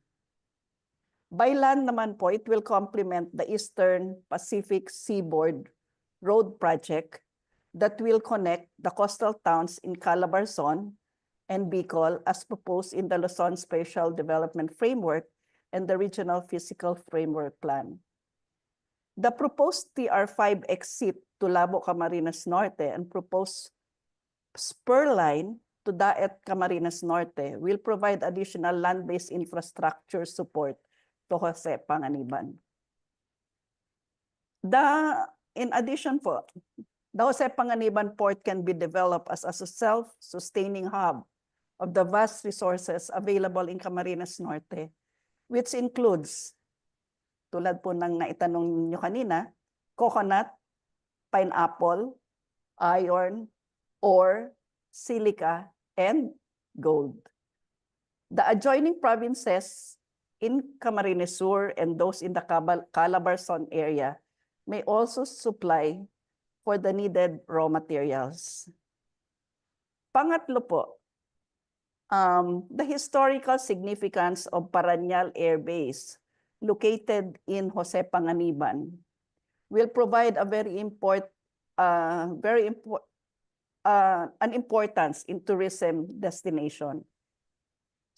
By land naman po, it will complement the Eastern Pacific Seaboard Road Project that will connect the coastal towns in Calabarzon and Bicol as proposed in the Luzon Spatial Development Framework and the Regional Physical Framework Plan. The proposed TR5 exit to Labo Camarines Norte and proposed spur line to Daet Camarines Norte will provide additional land-based infrastructure support to Jose Panganiban. In addition po, the Jose Panganiban Port can be developed as a self-sustaining hub of the vast resources available in Camarines Norte, which includes, tulad po ng naitanong nyo kanina, coconut, pineapple, iron, ore, silica, and gold. The adjoining provinces in Camarines Sur and those in the Calabarzon area may also supply for the needed raw materials. Pangatlo po, the historical significance of Paranaque Air Base located in Jose Panganiban will provide a an importance in tourism destination.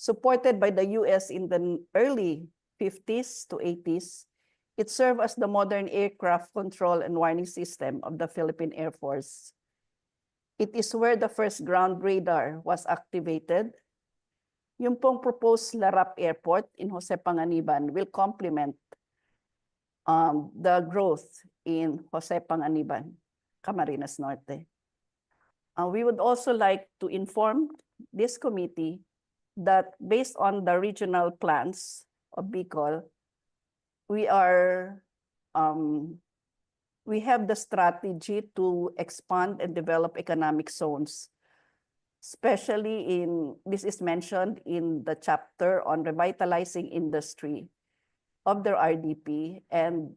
Supported by the US in the early 50s to 80s, it served as the modern aircraft control and warning system of the Philippine Air Force. It is where the first ground radar was activated. Yung pong proposed Larap Airport in Jose Panganiban will complement the growth in Jose Panganiban, Camarines Norte. We would also like to inform this committee that based on the regional plans of Bicol, we have the strategy to expand and develop economic zones, especially this is mentioned in the chapter on revitalizing industry of the RDP and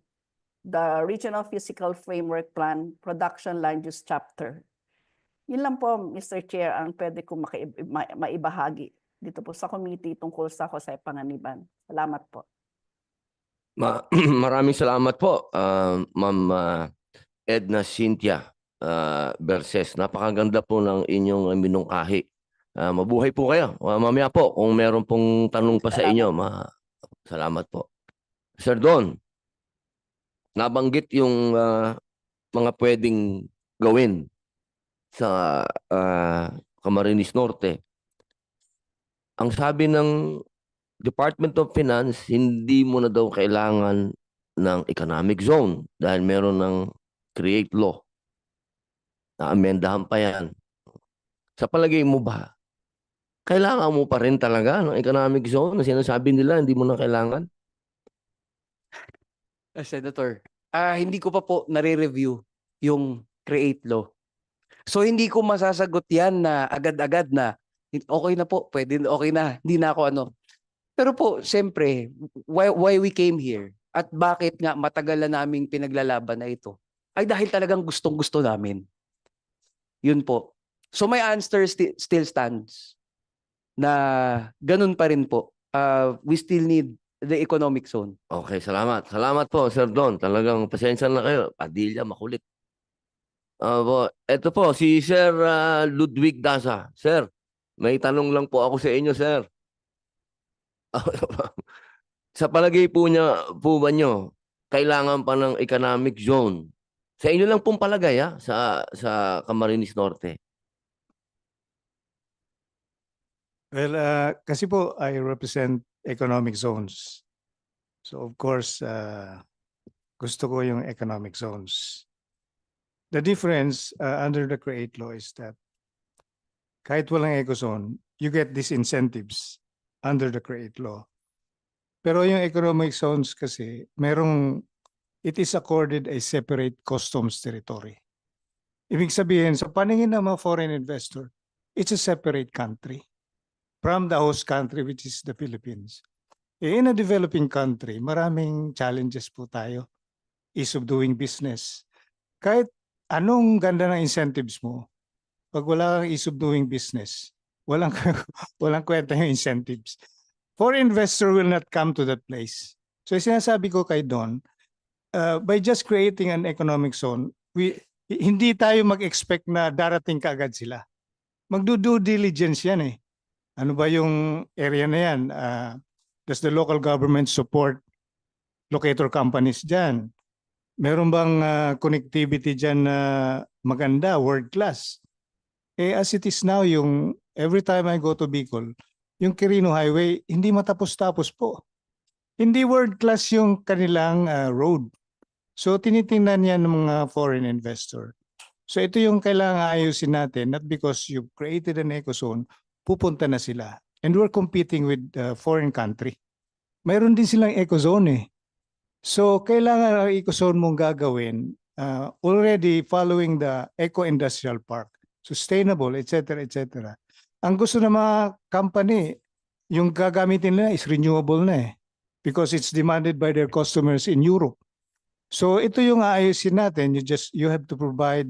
the Regional Physical Framework Plan Production Land Use Chapter. Yun lang po, Mr. Chair, ang pwede ko maibahagi dito po sa committee tungkol sa Jose Panganiban. Salamat po. Maraming salamat po, Ma'am Edna Cynthia Berses. Napakaganda po ng inyong minungkahi. Mabuhay po kayo. Mamaya po, kung meron pong tanong pa sa inyo, salamat po. Sir Don, nabanggit yung mga pwedeng gawin sa Camarines Norte. Ang sabi ng Department of Finance, hindi mo na daw kailangan ng economic zone dahil meron ng create law. Na-amendahan pa yan. Sa palagay mo ba, kailangan mo pa rin talaga ng economic zone na sinasabi nila hindi mo na kailangan? Senator, hindi ko pa po nare-review yung create law. So hindi ko masasagot yan na agad-agad na okay na po, pwede, okay na, hindi na ako ano. Pero po, siyempre, why we came here at bakit nga matagal na naming pinaglalaban na ito ay dahil talagang gustong-gusto namin. Yun po. So my answer still stands na ganun pa rin po. We still need the economic zone. Okay, salamat. Salamat po, Sir Don. Talagang pasensya na kayo. Padilla, makulit. Ito po, si Sir Ludwig Daza. Sir, may tanong lang po ako sa inyo, sir. Sa palagay po ba nyo, kailangan pa ng economic zone? Sa inyo lang pong palagay, sa Camarines Norte. Well, kasi po I represent economic zones. So of course, gusto ko yung economic zones. The difference under the CREATE law is that kahit walang eco zone, you get these incentives under the CREATE law. Pero yung economic zones kasi, it is accorded a separate customs territory. Ibig sabihin, sa paningin ng mga foreign investor, it's a separate country from the host country, which is the Philippines. In a developing country, maraming challenges po tayo. Ease of doing business. Kahit anong ganda ng incentives mo, pag wala kang ease of doing business, walang kwenta yung incentives. Foreign investor will not come to that place. So sinasabi ko kay Don, by just creating an economic zone, hindi tayo mag-expect na darating kaagad sila. Magdo-due diligence yan eh. Ano ba yung area na yan? Does the local government support locator companies dyan? Meron bang connectivity dyan na maganda, world class? As it is now, every time I go to Bicol, yung Quirino Highway, hindi matapos-tapos po. Hindi world class yung kanilang road. So tinitingnan yan ng mga foreign investor. So ito yung kailangan ayusin natin, not because you've created an eco zone, pupunta na sila. And we're competing with foreign country. Mayroon din silang ecozone eh. So kailangan ang ecozone mong gagawin already following the eco-industrial park, sustainable, etc. etc. Ang gusto ng mga company, yung gagamitin nila is renewable na eh, because it's demanded by their customers in Europe. So ito yung aayusin natin. You have to provide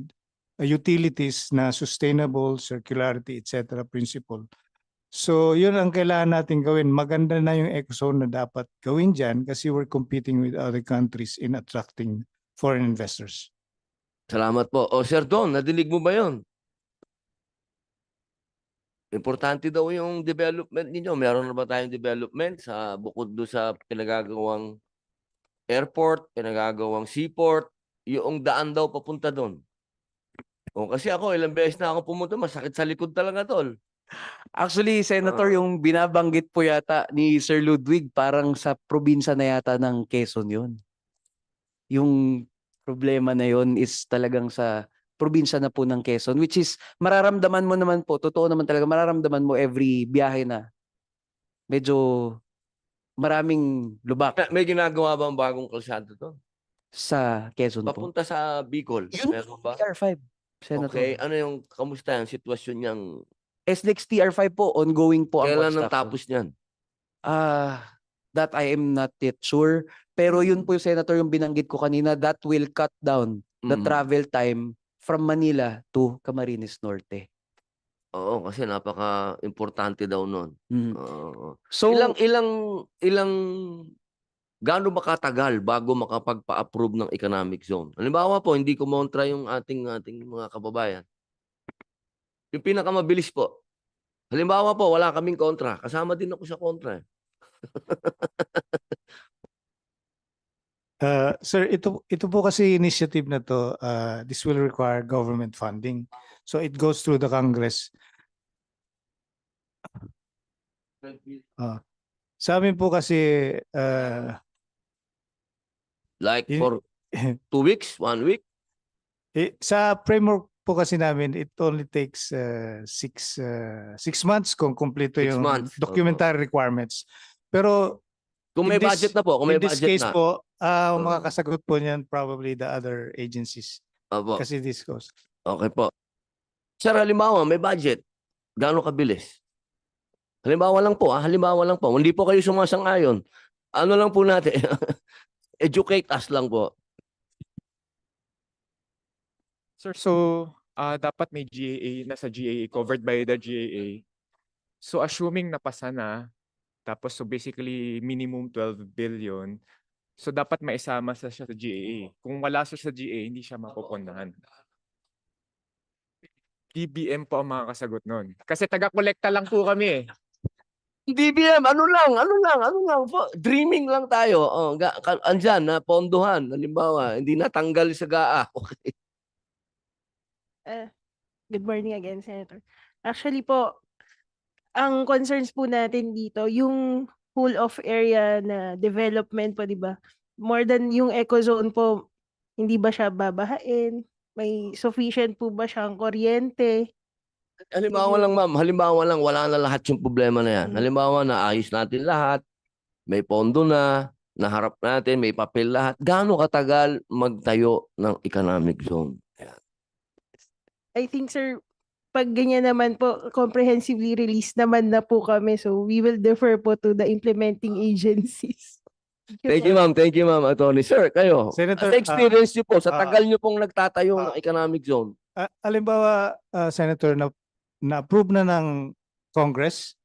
utilities na sustainable, circularity, etc. principle. So yun ang kailangan natin gawin. Maganda na yung ecozone na dapat gawin dyan kasi we're competing with other countries in attracting foreign investors. Salamat po. O Sir Don, nadinig mo ba yun? Importante daw yung development ninyo. Meron na ba tayong development sa bukod do sa pinagagawang airport, pinagagawang seaport, yung daan daw papunta doon? O kasi ako, ilang beses na ako pumunta, masakit sa likod talaga, tol. Actually, Senator, yung binabanggit po yata ni Sir Ludwig, parang sa probinsya na yata ng Quezon yun. Yung problema na yun is talagang sa probinsya na po ng Quezon, which is mararamdaman mo naman po, totoo naman talaga, mararamdaman mo every biyahe na medyo maraming lubak May ginagawa bang bagong kalsada to? sa Quezon po. Papunta sa Bicol. Yun Meron ba? TR5, Senator. Okay, ano yung, kamusta yung sitwasyon niyang, SLEX TR5 po, ongoing po ang kailan ang construction. tapos niyan? That I am not yet sure. Pero yun po yung Senator yung binanggit ko kanina, that will cut down the travel time from Manila to Camarines Norte. Oo, kasi napaka-importante daw nun. Oo. So, ilang gaano ba katagal bago makapagpa-approve ng economic zone? Halimbawa po, hindi kumontra yung ating mga kababayan. Yung pinakamabilis po. Halimbawa po, wala kaming kontra. Kasama din ako sa kontra. Sir, ito po kasi initiative na to, this will require government funding. So it goes through the Congress. Sa amin po kasi like for 2 weeks, 1 week? Sa framework po kasi namin, it only takes 6 months kung kumpleto 6 yung months, documentary requirements. Pero kung may budget na po, kung may in this budget case na. po, makakasagot po niyan probably the other agencies. Opo. Kasi this goes. Okay po. Sir, halimbawa, may budget. Gaano kabilis? Halimbawa lang po, halimbawa lang po. Hindi po kayo sumasang-ayon. Ano lang po natin? Educate us lang po. Sir, so dapat may GAA, nasa GAA, covered by the GAA. So assuming napasa na, tapos so basically minimum 12 billion, so dapat maisama siya sa GAA. Kung wala siya sa GAA, hindi siya mapupuntahan. DBM po ang makakasagot nun. Kasi taga-kolekta lang po kami eh. DBM, ano lang po. Dreaming lang tayo. Andyan, na pondohan. Halimbawa, hindi natanggal sa GAA. Okay. Good morning again, Senator. Actually po, ang concerns po natin dito, yung whole of area na development po, di ba? More than yung ecozone po, hindi ba siya babahain? May sufficient po ba siyang kuryente? Halimbawa lang, ma'am. Halimbawa lang, wala na lahat yung problema na yan. Halimbawa, naayos natin lahat. May pondo na, naharap natin, may papel lahat. Gaano katagal magtayo ng economic zone? Ayan. I think, sir, pag ganyan naman po, comprehensively released naman na po kami. So, we will defer po to the implementing agencies. Thank you, ma'am. Thank you, ma'am. Attorney. Sir, kayo. Senator, sa experience niyo po, sa tagal niyo pong nagtatayo ng economic zone. Halimbawa, Senator, na-approve na ng Congress,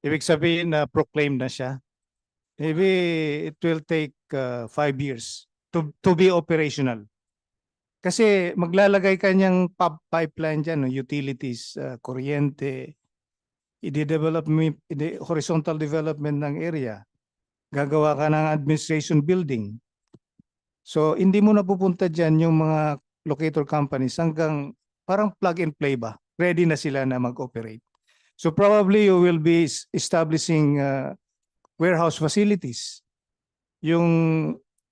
ibig sabihin na proclaim na siya. Maybe it will take 5 years to be operational. Kasi maglalagay ka niyang pipeline dyan, no? Utilities, kuryente, horizontal development ng area. Gagawa ka ng administration building. So hindi mo na pupunta dyan yung mga locator companies hanggang parang plug and play ba? Ready na sila na mag-operate. So probably you will be establishing warehouse facilities. Yung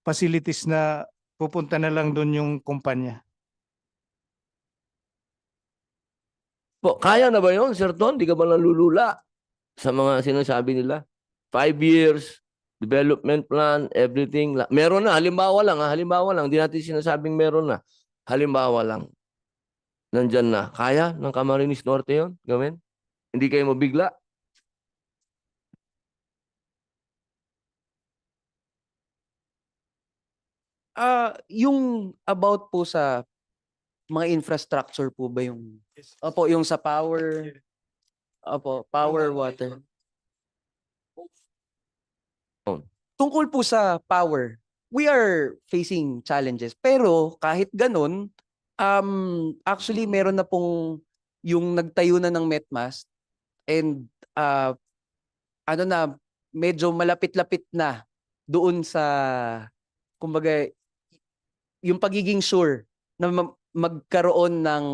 facilities na pupunta na lang doon yung kumpanya. Po, kaya na ba yun, Sir Ton? Di ka ba nalulula sa mga sinasabi nila? 5 years, development plan, everything. Meron na, halimbawa lang. Di natin sinasabing meron na. Halimbawa lang. Nandyan na. Kaya ng Camarines Norte yun? Gawin? Hindi kayo mabigla? Yung about po sa mga infrastructure po ba yung opo, yung sa power, opo, power, water. Tungkol po sa power, we are facing challenges. Pero kahit ganun, actually meron na pong yung nagtayo na ng Metmast and ano na, medyo malapit-lapit na doon sa, kumbaga, yung pagiging sure na magkaroon ng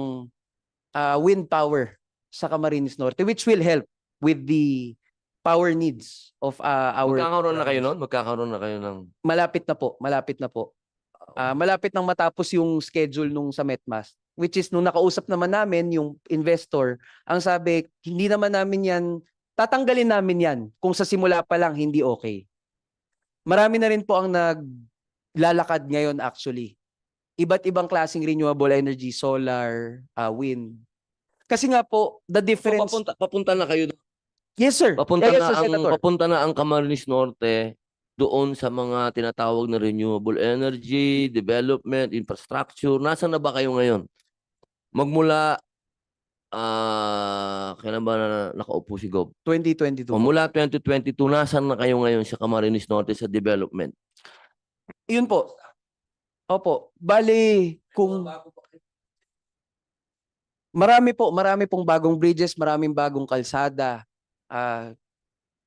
wind power sa Camarines Norte, which will help with the power needs of our Magkakaroon na kayo nun? Magkakaroon na kayo ng... malapit na po, malapit na po. Malapit nang matapos yung schedule nung sa Metmast, which is nung nakausap naman namin yung investor, ang sabi, hindi naman namin yan, tatanggalin namin yan kung sa simula pa lang hindi okay. Marami na rin po ang naglalakad ngayon actually. Iba't ibang klaseng renewable energy, solar, wind. Kasi nga po, the difference... So, papunta na kayo doon? Yes, sir. Papunta, Yes, na sir, Senator. papunta na ang Camarines Norte doon sa mga tinatawag na renewable energy, development, infrastructure. Nasaan na ba kayo ngayon? Magmula, kailan ba na nakaupo si Gob? 2022. Mula 2022, nasaan na kayo ngayon sa Camarines Norte sa development? Yun po. Opo. Bali, kung... Marami pong bagong bridges, maraming bagong kalsada.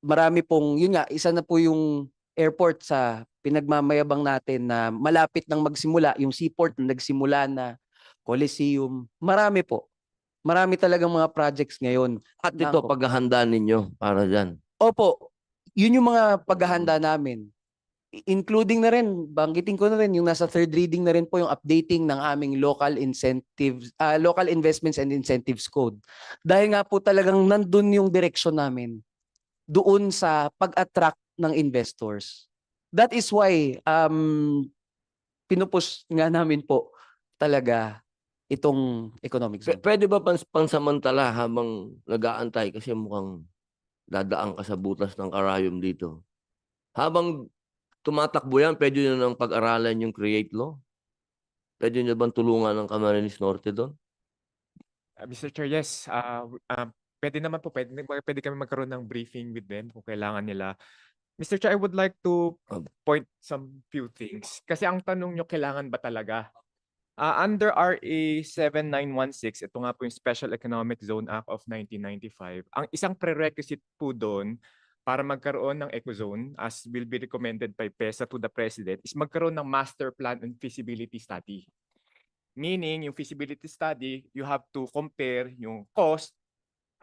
Marami pong, yun nga, isa na po yung airport sa pinagmamayabang natin na malapit nang magsimula, yung seaport na nagsimula na, Coliseum, marami po. Marami talagang mga projects ngayon. At ito, paghahanda ninyo para dyan. Opo, yun yung mga paghahanda namin. Including na rin, banggitin ko na rin, yung nasa third reading na rin po yung updating ng aming local incentives, local investments and incentives code. Dahil nga po talagang nandun yung direction namin doon sa pag-attract ng investors. That is why pinupush nga namin po talaga itong economic zone. Pwede ba pansamantala habang nag-aantay kasi mukhang dadaan ka sa butas ng karayom dito? Habang tumatakbo yan, pwede nyo nang pag-aralan yung Create Law? Pwede nyo bang tulungan ng Camarines Norte doon? Mr. Chair, yes. Pwede naman po, pwede kami magkaroon ng briefing with them kung kailangan nila. Mr. Chair, I would like to point some few things. Kasi ang tanong nyo, kailangan ba talaga? Under RA 7916, ito nga po yung Special Economic Zone Act of 1995, ang isang prerequisite po doon para magkaroon ng ecozone, as will be recommended by PESA to the President, is magkaroon ng master plan and feasibility study. Meaning, yung feasibility study, you have to compare yung cost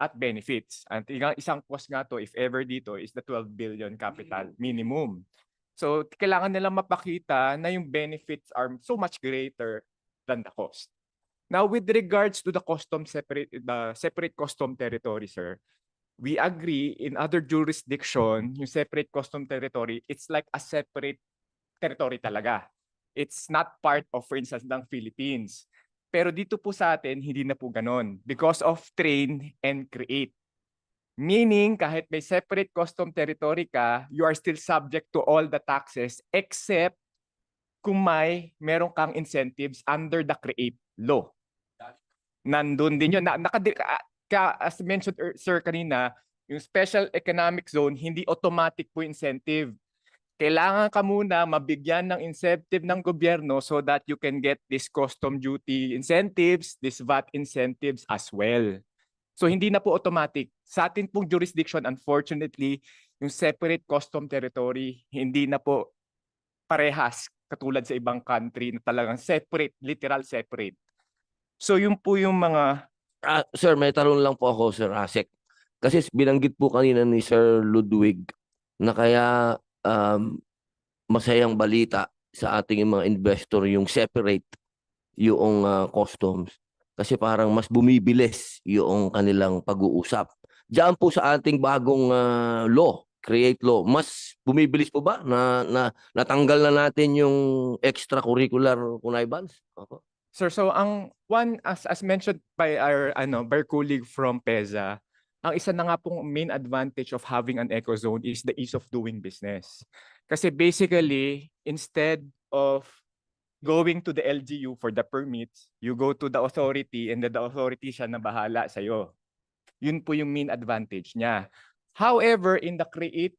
at benefits. And isang cost nga to, if ever dito, is the 12 billion capital minimum. So, kailangan nilang mapakita na yung benefits are so much greater than the cost. Now, with regards to the separate custom territory, sir, we agree in other jurisdiction, yung separate custom territory, it's like a separate territory talaga. It's not part of, for instance, ng Philippines. Pero dito po sa atin, hindi na po ganon because of train and create. Meaning, kahit may separate custom territory ka, you are still subject to all the taxes except kung meron kang incentives under the create law. Nandun din yun. As mentioned, sir, kanina, yung special economic zone, hindi automatic po incentive. Kailangan ka muna mabigyan ng incentive ng gobyerno so that you can get this custom duty incentives, this VAT incentives as well. So hindi na po automatic. Sa atin pong jurisdiction, unfortunately, yung separate custom territory, hindi na po parehas katulad sa ibang country na talagang separate, literal separate. So yun po yung mga... Sir, may tanong lang po ako, Sir Asek. Kasi binanggit po kanina ni Sir Ludwig na kaya masayang balita sa ating mga investor yung separate yung customs. kasi parang mas bumibilis yung kanilang pag-uusap. Diyan po sa ating bagong law, create law, mas bumibilis po ba na natanggal na natin yung extracurricular connivance? Opo. Sir, so ang one as mentioned by our by our colleague from PEZA, ang isa na nga pong main advantage of having an eco zone is the ease of doing business. Kasi basically, instead of going to the LGU for the permits, you go to the authority and the authority siya na bahala sa'yo. Yun po yung main advantage niya. However, in the Create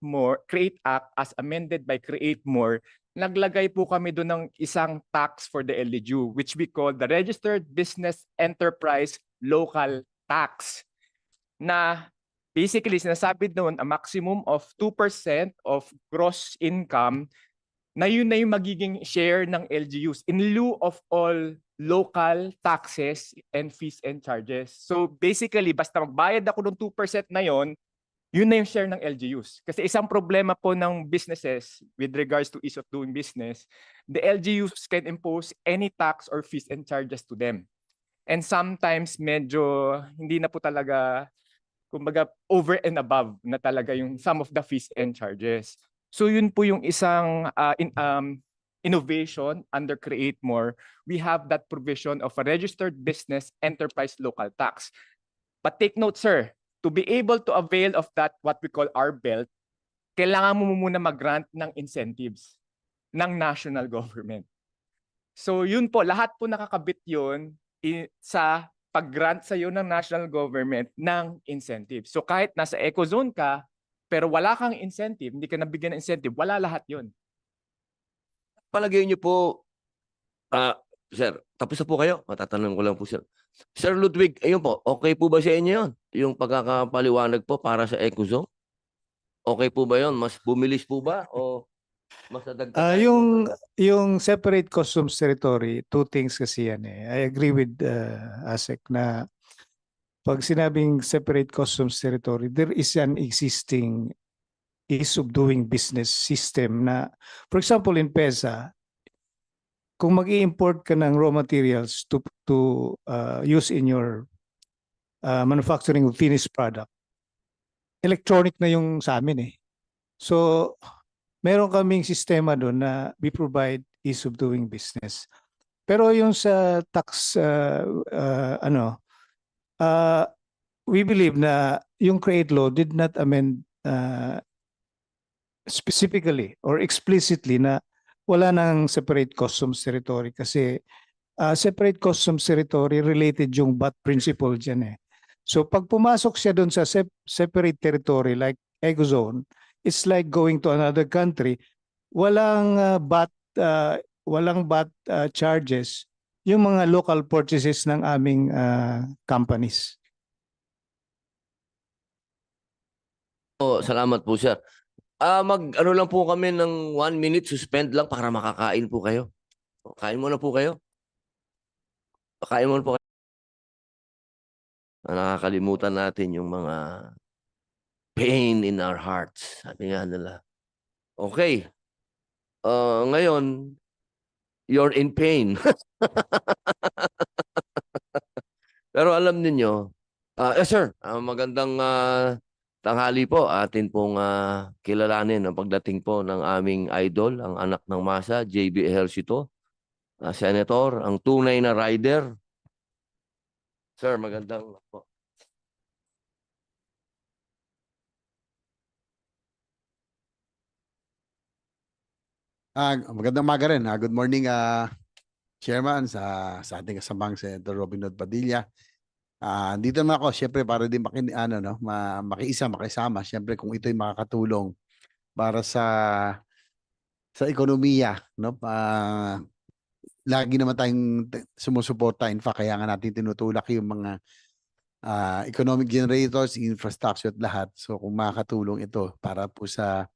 Act as amended by Create More, naglagay po kami doon ng isang tax for the LGU, which we call the Registered Business Enterprise Local Tax. Na basically sinasabi doon a maximum of 2% of gross income na yun na yung magiging share ng LGUs in lieu of all local taxes and fees and charges. So basically, basta magbayad ako ng 2% na yun na yung share ng LGUs. Kasi isang problema po ng businesses with regards to ease of doing business, the LGUs can impose any tax or fees and charges to them. And sometimes medyo hindi na po talaga, kumbaga over and above na talaga yung some of the fees and charges. So yun po yung isang innovation under Create More. We have that provision of a registered business enterprise local tax. But take note, sir, to be able to avail of that, what we call RBELT, kailangan mo muna mag-grant ng incentives ng national government. So yun po, lahat po nakakabit yun sa pag-grant sa iyo ng national government ng incentive. So kahit nasa eco zone ka, pero wala kang incentive, hindi ka nabigyan ng incentive, wala lahat yun. Palagay niyo po, sir, tapos na po kayo? Matatanong ko lang po, sir. Sir Ludwig, ayun po, okay po ba sa inyo yun? Yung pagkakapaliwanag po para sa EcoZone? Okay po ba yun? Mas bumilis po ba? O mas nadagdagan? Yung separate customs territory, two things kasi yan eh. I agree with ASEC na pag sinabing separate customs territory, there is an existing ease of doing business system na, for example, in PEZA, kung mag-i-import ka ng raw materials to use in your manufacturing of finished product, electronic na yung sa amin eh. So, meron kaming sistema doon na we provide ease of doing business. Pero yung sa tax, we believe na yung Create Law did not amend specifically or explicitly na wala nang separate customs territory kasi separate customs territory related yung VAT principle dyan eh. So pag pumasok siya doon sa separate territory like EcoZone, it's like going to another country. Walang VAT charges yung mga local purchases ng aming companies. Oh, salamat po, sir. Ano lang po kami ng 1 minute suspend lang para makakain po kayo. Kain muna po kayo. Kain muna po kayo. Nakakalimutan natin yung mga pain in our hearts. Sabi nga nila. Okay. Ngayon, you're in pain. Pero alam niyo, yes sir, magandang tanghali po. Atin pong kilalanin ang pagdating po ng aming idol, ang anak ng masa, JB Ejercito, Senator, ang tunay na rider. Sir, magandang po. Magandang umaga rin. Good morning, Chairman, sa ating kasamang Senator Robin Hood Padilla. Dito naman ako, syempre, para din makisama, syempre, kung ito'y makakatulong para sa ekonomiya, no? Lagi naman tayong sumusuporta. In fact, kaya nga natin tinutulak yung mga economic generators, infrastructure at lahat. So, kung makakatulong ito para po sa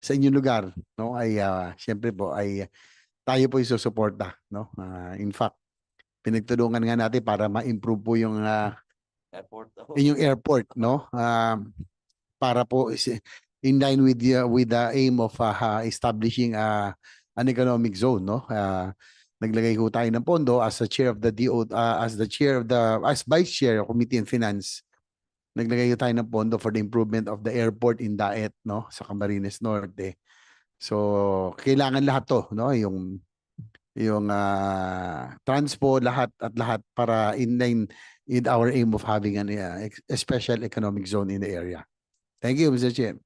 inyong lugar, no, ay syempre po ay tayo po isusuporta, no. In fact, pinagtulungan nga natin para ma-improve po yung inyong airport, no, para po in line with the aim of establishing an economic zone, no. Naglagay ho tayo ng pondo as the chair of the as vice chair of Committee on Finance. Naglagay ho tayo ng pondo for the improvement of the airport in Daet, no, sa Camarines Norte. So kailangan lahat to, no, yung transpo, lahat para in line with our aim of having a special economic zone in the area. Thank you, Mr. Chair.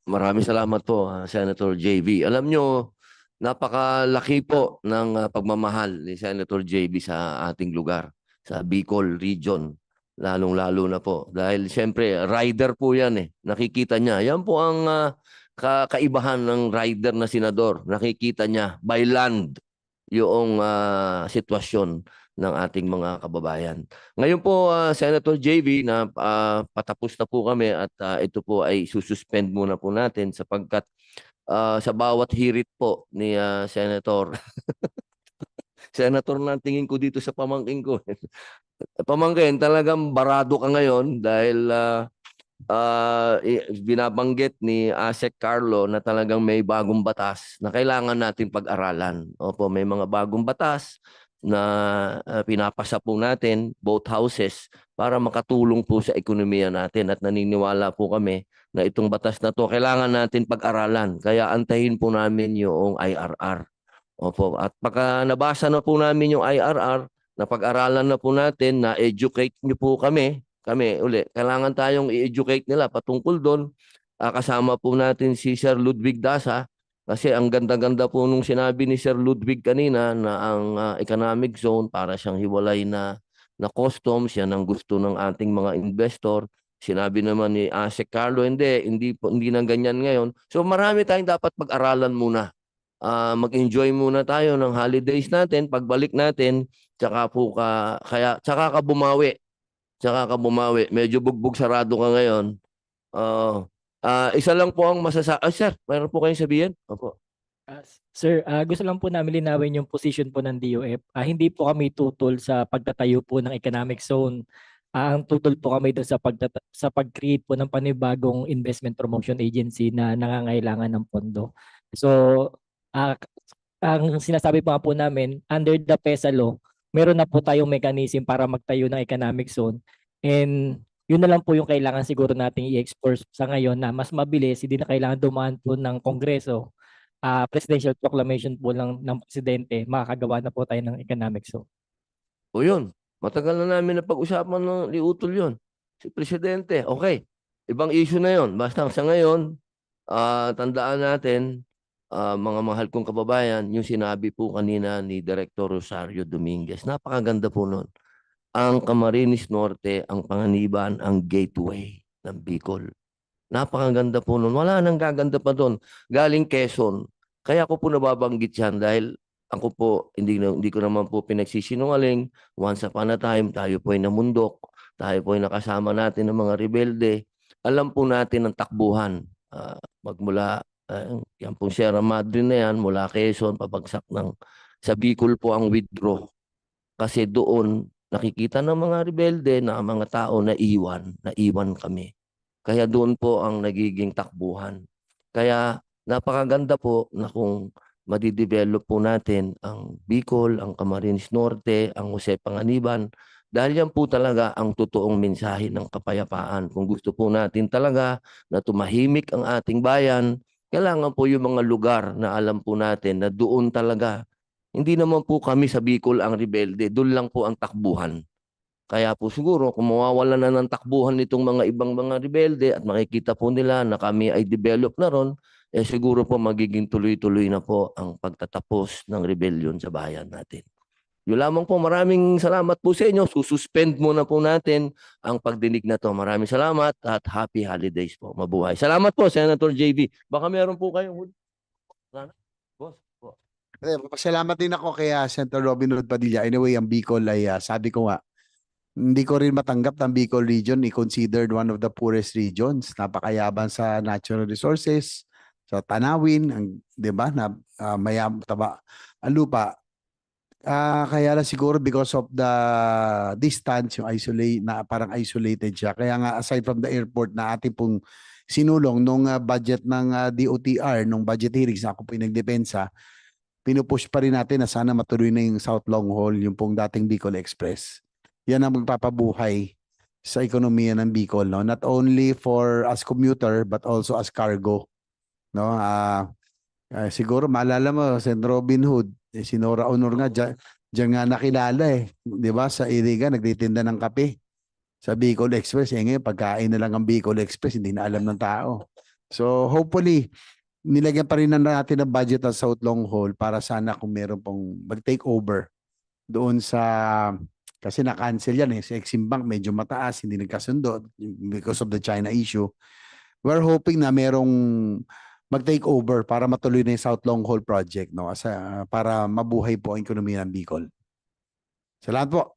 Maraming salamat po, Senator JV. Alam nyo, napakalaki po ng pagmamahal ni Senator JV sa ating lugar, sa Bicol Region, lalong-lalo na po. Dahil siyempre, rider po yan eh. Nakikita niya. Yan po ang kaibahan ng rider na senador. Nakikita niya by land yung sitwasyon ng ating mga kababayan. Ngayon po, Senator JV, na patapos na po kami at ito po ay sususpend muna po natin sapagkat sa bawat hirit po ni Senator, Senator na tingin ko dito sa pamangkin ko. Pamangkin, talagang barado ka ngayon dahil binabanggit ni Asek Carlo na talagang may bagong batas na kailangan natin pag-aralan. Opo, may mga bagong batas na pinapasa po natin, both houses, para makatulong po sa ekonomiya natin. At naniniwala po kami na itong batas na to kailangan natin pag-aralan. Kaya antahin po namin yung IRR. Opo, at pagka nabasa na po namin yung IRR, na pag-aralan na po natin, na educate niyo po kami uli, kailangan tayong i-educate nila patungkol doon. Kasama po natin si Sir Ludwig Dasa kasi ang ganda-ganda po nung sinabi ni Sir Ludwig kanina na ang economic zone para siyang hiwalay na customs, yan ang gusto ng ating mga investor. Sinabi naman ni Asek Carlo, hindi na ganyan ngayon. So marami tayong dapat pag-aralan muna. Mag-enjoy muna tayo ng holidays natin, pagbalik natin, tsaka ka bumawi. Medyo bugbog sarado ka ngayon. Isa lang po ang masasabi. Sir, mayroon po kayong sabihin? Opo. Sir, gusto lang po namin linawin yung position po ng DOF. Hindi po kami tutol sa pagtatayo po ng economic zone. Ang tutol po kami doon sa pag-create po ng panibagong investment promotion agency na nangangailangan ng pondo. So, ang sinasabi po namin, under the PEZA law, meron na po tayong mechanism para magtayo ng economic zone. And yun na lang po yung kailangan siguro nating i-explore sa ngayon na mas mabilis, hindi na kailangan dumaan po ng Kongreso. Presidential proclamation po lang ng Presidente, makakagawa na po tayo ng economic zone. O yun, matagal na namin na pag-usapan ng liutol yun. Si Presidente, okay. Ibang issue na yun. Basta sa ngayon, tandaan natin, mga mahal kong kababayan, yung sinabi po kanina ni Director Rosario Dominguez, napakaganda po nun. Ang Camarines Norte, ang Panganiban, ang gateway ng Bicol. Napakaganda po nun. Wala nang gaganda pa doon. Galing Quezon. Kaya ko po nababanggit yan dahil ako po, hindi ko naman po pinagsisinungaling. Once upon a time, tayo po ay namundok. Tayo po ay nakasama natin ng mga rebelde. Alam po natin ang takbuhan. Magmula yan pong Sierra Madre na yan, mula Quezon, pabagsak sa Bicol po ang withdraw. Kasi doon, nakikita ng mga rebelde na ang mga tao naiwan kami. Kaya doon po ang nagiging takbuhan. Kaya napakaganda po na kung madidevelop po natin ang Bicol, ang Camarines Norte, ang Jose Panganiban, dahil yan po talaga ang totoong mensahe ng kapayapaan. Kung gusto po natin talaga na tumahimik ang ating bayan, kailangan po yung mga lugar na alam po natin na doon talaga. Hindi naman po kami sa Bicol ang rebelde, doon lang po ang takbuhan. Kaya po siguro kung mawawala na ng takbuhan nitong mga ibang mga rebelde at makikita po nila na kami ay develop na ron, siguro po magiging tuloy-tuloy na po ang pagtatapos ng rebellion sa bayan natin. Yun lamang po, maraming salamat po sa inyo. Sususpend muna po natin ang pagdinig na to. Maraming salamat at happy holidays po. Mabuhay. Salamat po, Senator JV. Baka meron po kayong... Boss po. Pasalamat din ako kay Senator Robin Hood Padilla. Anyway, ang Bicol ay sabi ko nga, hindi ko rin matanggap ng Bicol region i-considered one of the poorest regions. Napakayaban sa natural resources, sa tanawin, di ba, na ang lupa. Kaya lang siguro because of the distance, yung parang isolated siya. Kaya nga aside from the airport na ating pong sinulong nung budget ng DOTR, nung budget hearings na ako po nagdepensa, pinupush pa rin natin na sana matuloy na yung South Long Haul, yung pong dating Bicol Express. Yan ang magpapabuhay sa ekonomiya ng Bicol, no? Not only for as commuter but also as cargo, no? Siguro maalala mo St. Robin Hood, si Nora Honor nga diyan nga nakilala eh, 'di ba? Sa Iriga nagtitinda ng kape. Sa Bicol Express, ngayon pagkain na lang ang Bicol Express, hindi na alam ng tao. So hopefully nilagyan pa rin natin ang budget ng South Long Haul para sana kung meron pong mag-take over doon sa, kasi na-cancel yan eh, sa Exim Bank medyo mataas, hindi nagkasundo because of the China issue. We're hoping na merong mag-take over para matuloy na yung South Long Haul project, no? Para mabuhay po ang ekonomiya ng Bicol. Salamat po.